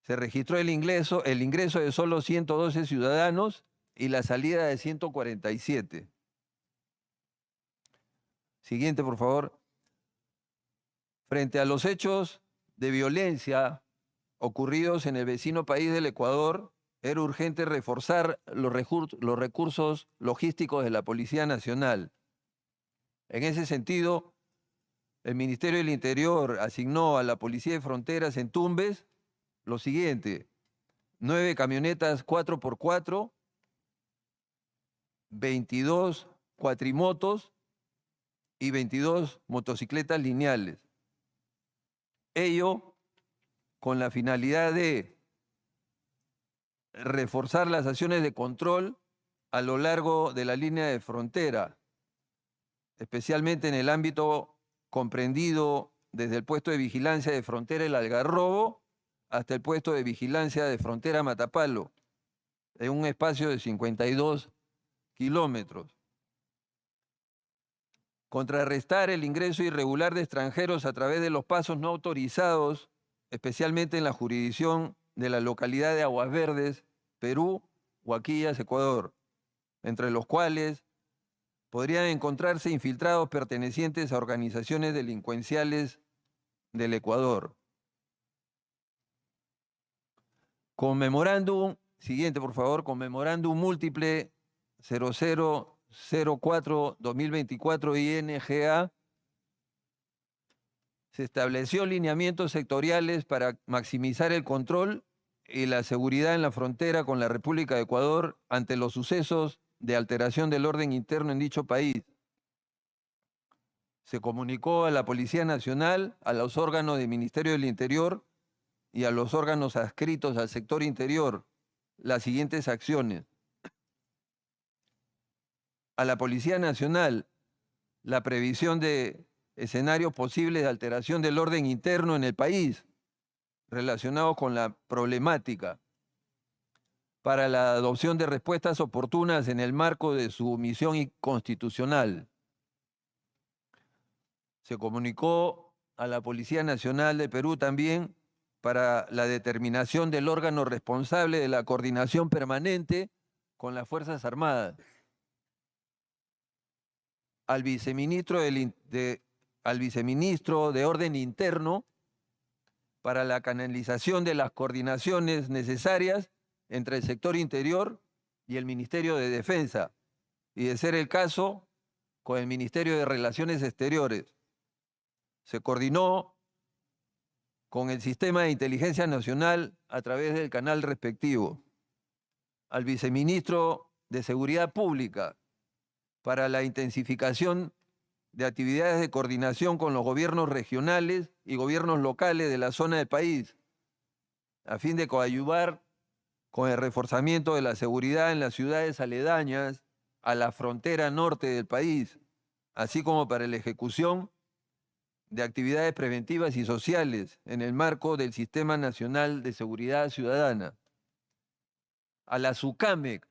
Se registró el ingreso de solo 112 ciudadanos y la salida de 147. Siguiente, por favor. Frente a los hechos de violencia ocurridos en el vecino país del Ecuador, era urgente reforzar los recursos logísticos de la Policía Nacional. En ese sentido, el Ministerio del Interior asignó a la Policía de Fronteras en Tumbes lo siguiente: 9 camionetas 4x4, 22 cuatrimotos y 22 motocicletas lineales. Ello con la finalidad de reforzar las acciones de control a lo largo de la línea de frontera, especialmente en el ámbito comprendido desde el puesto de vigilancia de frontera El Algarrobo hasta el puesto de vigilancia de frontera Matapalo, en un espacio de 52 kilómetros. Contrarrestar el ingreso irregular de extranjeros a través de los pasos no autorizados, especialmente en la jurisdicción de la localidad de Aguas Verdes, Perú, Huaquillas, Ecuador, entre los cuales podrían encontrarse infiltrados pertenecientes a organizaciones delincuenciales del Ecuador. Conmemorándum, siguiente por favor, conmemorándum múltiple 0004-2024 INGA, se estableció lineamientos sectoriales para maximizar el control y la seguridad en la frontera con la República de Ecuador ante los sucesos de alteración del orden interno en dicho país. Se comunicó a la Policía Nacional, a los órganos del Ministerio del Interior y a los órganos adscritos al sector interior las siguientes acciones. A la Policía Nacional, la previsión de escenarios posibles de alteración del orden interno en el país relacionados con la problemática, para la adopción de respuestas oportunas en el marco de su misión constitucional. Se comunicó a la Policía Nacional de Perú también para la determinación del órgano responsable de la coordinación permanente con las Fuerzas Armadas. Al viceministro de Orden Interno para la canalización de las coordinaciones necesarias entre el sector interior y el Ministerio de Defensa, y de ser el caso, con el Ministerio de Relaciones Exteriores. Se coordinó con el Sistema de Inteligencia Nacional a través del canal respectivo. Al viceministro de Seguridad Pública para la intensificación de actividades de coordinación con los gobiernos regionales y gobiernos locales de la zona del país, a fin de coadyuvar con el reforzamiento de la seguridad en las ciudades aledañas a la frontera norte del país, así como para la ejecución de actividades preventivas y sociales en el marco del Sistema Nacional de Seguridad Ciudadana. A la SUCAMEC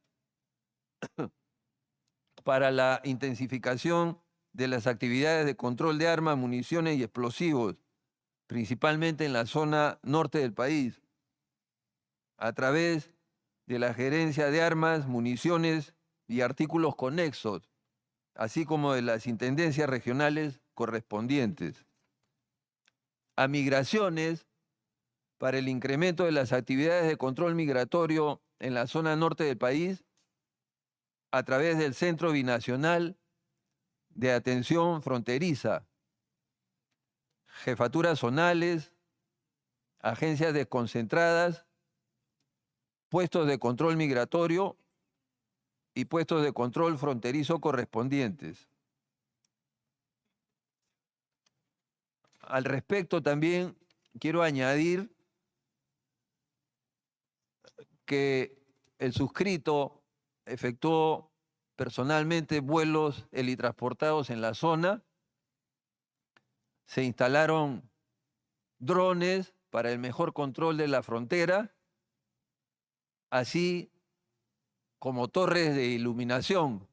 para la intensificación de las actividades de control de armas, municiones y explosivos, principalmente en la zona norte del país, a través de la Gerencia de Armas, Municiones y Artículos Conexos, así como de las intendencias regionales correspondientes. A Migraciones para el incremento de las actividades de control migratorio en la zona norte del país a través del Centro Binacional de Atención Fronteriza, jefaturas zonales, agencias desconcentradas, puestos de control migratorio y puestos de control fronterizo correspondientes. Al respecto también quiero añadir que el suscrito efectuó personalmente vuelos helitransportados en la zona. Se instalaron drones para el mejor control de la frontera, así como torres de iluminación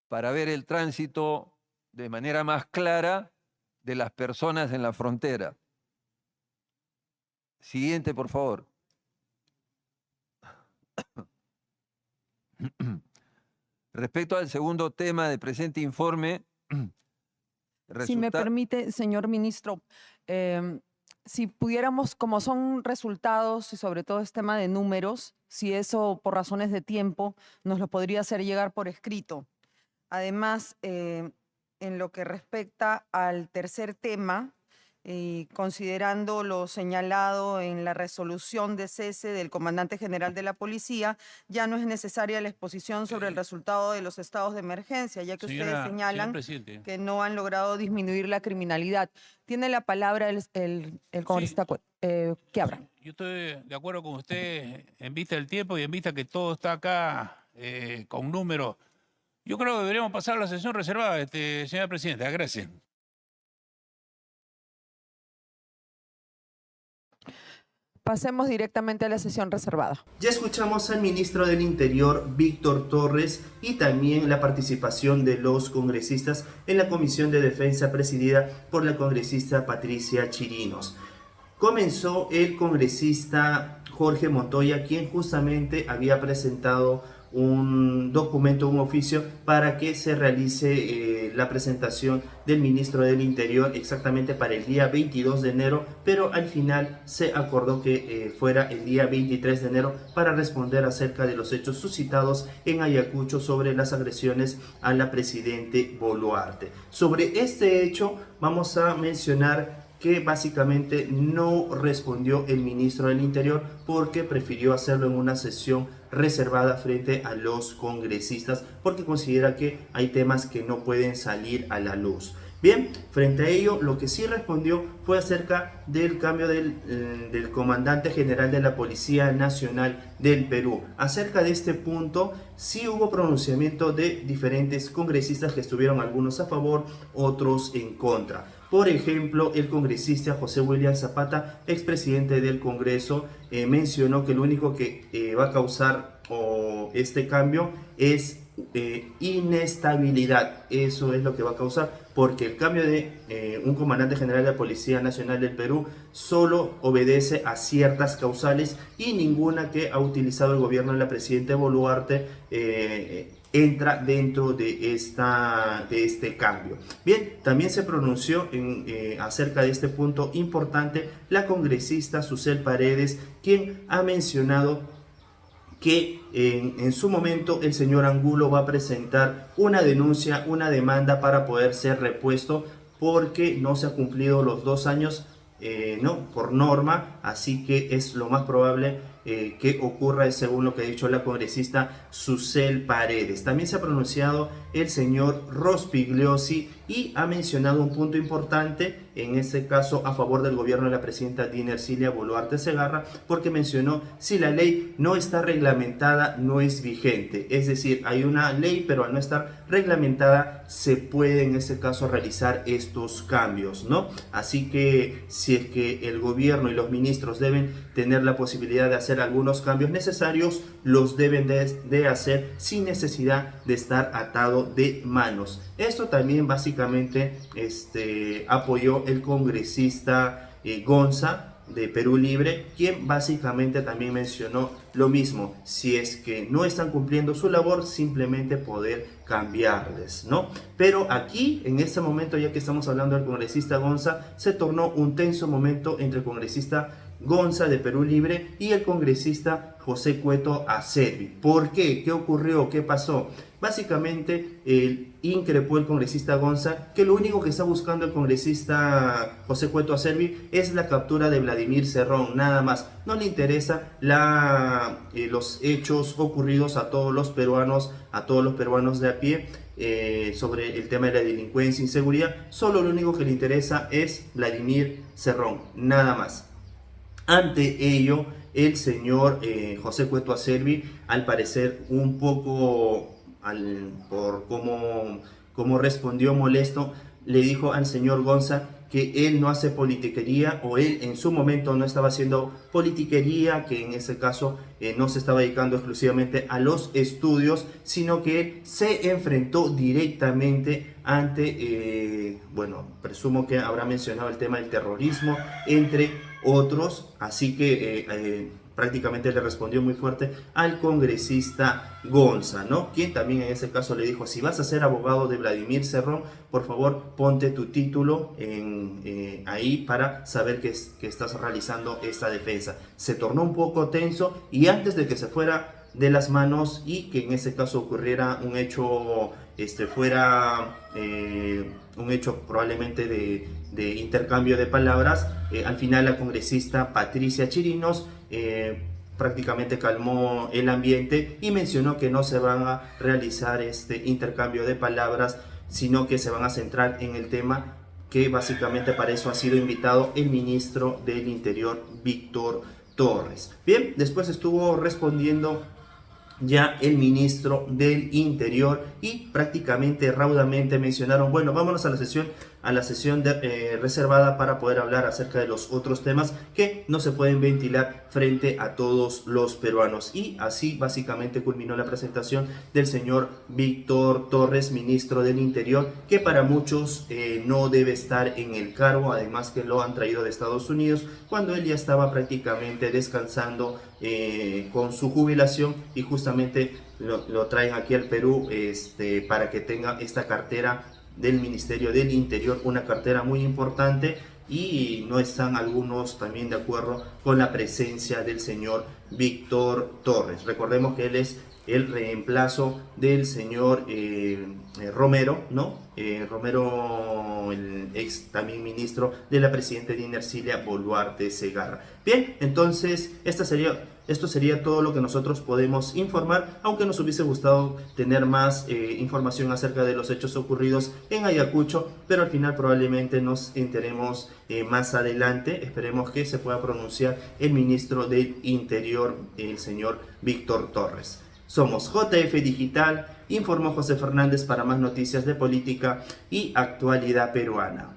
para ver el tránsito de manera más clara de las personas en la frontera. Siguiente, por favor. Respecto al segundo tema del presente informe, Si me permite, señor ministro, si pudiéramos, como son resultados y sobre todo es tema de números, si eso por razones de tiempo nos lo podría hacer llegar por escrito. Además, en lo que respecta al tercer tema, considerando lo señalado en la resolución de cese del comandante general de la policía, ya no es necesaria la exposición sobre el resultado de los estados de emergencia, ya que ustedes señalan que no han logrado disminuir la criminalidad. Tiene la palabra el congresista Quiabra. Yo estoy de acuerdo con usted en vista del tiempo y en vista que todo está acá con números. Yo creo que deberíamos pasar a la sesión reservada, señora presidenta. Gracias. Pasemos directamente a la sesión reservada. Ya escuchamos al ministro del Interior, Víctor Torres, y también la participación de los congresistas en la Comisión de Defensa presidida por la congresista Patricia Chirinos. Comenzó el congresista Jorge Montoya, quien justamente había presentado un documento, un oficio para que se realice la presentación del ministro del Interior exactamente para el día 22 de enero, pero al final se acordó que fuera el día 23 de enero para responder acerca de los hechos suscitados en Ayacucho sobre las agresiones a la presidente Boluarte. Sobre este hecho vamos a mencionar que básicamente no respondió el ministro del Interior porque prefirió hacerlo en una sesión reservada frente a los congresistas porque considera que hay temas que no pueden salir a la luz. Bien, frente a ello, lo que sí respondió fue acerca del cambio del comandante general de la Policía Nacional del Perú. Acerca de este punto, sí hubo pronunciamiento de diferentes congresistas que estuvieron algunos a favor, otros en contra. Por ejemplo, el congresista José William Zapata, expresidente del Congreso, mencionó que lo único que va a causar este cambio es inestabilidad. Eso es lo que va a causar, porque el cambio de un comandante general de la Policía Nacional del Perú solo obedece a ciertas causales y ninguna que ha utilizado el gobierno de la presidenta Boluarte entra dentro de este cambio. Bien, también se pronunció acerca de este punto importante la congresista Susel Paredes, quien ha mencionado que en su momento el señor Angulo va a presentar una denuncia, una demanda para poder ser repuesto porque no se ha cumplido los 2 años por norma, así que es lo más probable que ocurra según lo que ha dicho la congresista Susel Paredes. También se ha pronunciado el señor Rospigliosi y ha mencionado un punto importante, en este caso a favor del gobierno de la presidenta Dina Ercilia Boluarte Segarra, porque mencionó si la ley no está reglamentada no es vigente, es decir, hay una ley pero al no estar reglamentada se puede en este caso realizar estos cambios, ¿no? Así que si es que el gobierno y los ministros deben tener la posibilidad de hacer algunos cambios necesarios, los deben de hacer sin necesidad de estar atado de manos. Esto también básicamente apoyó el congresista Gonza de Perú Libre, quien básicamente también mencionó lo mismo, si es que no están cumpliendo su labor, simplemente poder cambiarles, ¿no? Pero aquí, en este momento, ya que estamos hablando del congresista Gonza, se tornó un tenso momento entre el congresista Gonza de Perú Libre y el congresista José Cueto Acerbi. ¿Por qué? ¿Qué ocurrió? ¿Qué pasó? Básicamente increpó el congresista Gonza que lo único que está buscando el congresista José Cueto Acerbi es la captura de Vladimir Cerrón, nada más. No le interesa los hechos ocurridos a todos los peruanos de a pie sobre el tema de la delincuencia e inseguridad. Solo lo único que le interesa es Vladimir Cerrón, nada más. Ante ello, el señor José Cueto Acerbi, al parecer un poco por cómo respondió molesto, le dijo al señor Gonza que él no hace politiquería, o él en su momento no estaba haciendo politiquería, que en ese caso no se estaba dedicando exclusivamente a los estudios, sino que él se enfrentó directamente ante, bueno, presumo que habrá mencionado el tema del terrorismo, entre otros, así que prácticamente le respondió muy fuerte al congresista Gonza, ¿no? Quien también en ese caso le dijo, si vas a ser abogado de Vladimir Cerrón, por favor ponte tu título ahí para saber que estás realizando esta defensa. Se tornó un poco tenso y antes de que se fuera de las manos y que en ese caso ocurriera un hecho, un hecho probablemente de intercambio de palabras, al final la congresista Patricia Chirinos prácticamente calmó el ambiente y mencionó que no se van a realizar este intercambio de palabras, sino que se van a centrar en el tema que básicamente para eso ha sido invitado el ministro del Interior, Víctor Torres. Bien, después estuvo respondiendo ya el ministro del Interior y prácticamente raudamente mencionaron, bueno, vámonos a la sesión reservada para poder hablar acerca de los otros temas que no se pueden ventilar frente a todos los peruanos. Y así básicamente culminó la presentación del señor Víctor Torres, ministro del Interior, que para muchos no debe estar en el cargo, además que lo han traído de Estados Unidos cuando él ya estaba prácticamente descansando con su jubilación, y justamente lo traen aquí al Perú para que tenga esta cartera del Ministerio del Interior, una cartera muy importante, y no están algunos también de acuerdo con la presencia del señor Víctor Torres. Recordemos que él es el reemplazo del señor Romero, ¿no? Romero, el ex también ministro de la presidenta de Ercilia Boluarte Segarra. Bien, entonces esto sería todo lo que nosotros podemos informar, aunque nos hubiese gustado tener más información acerca de los hechos ocurridos en Ayacucho, pero al final probablemente nos enteremos más adelante. Esperemos que se pueda pronunciar el ministro del Interior, el señor Víctor Torres. Somos JF Digital, informó José Fernández para más noticias de política y actualidad peruana.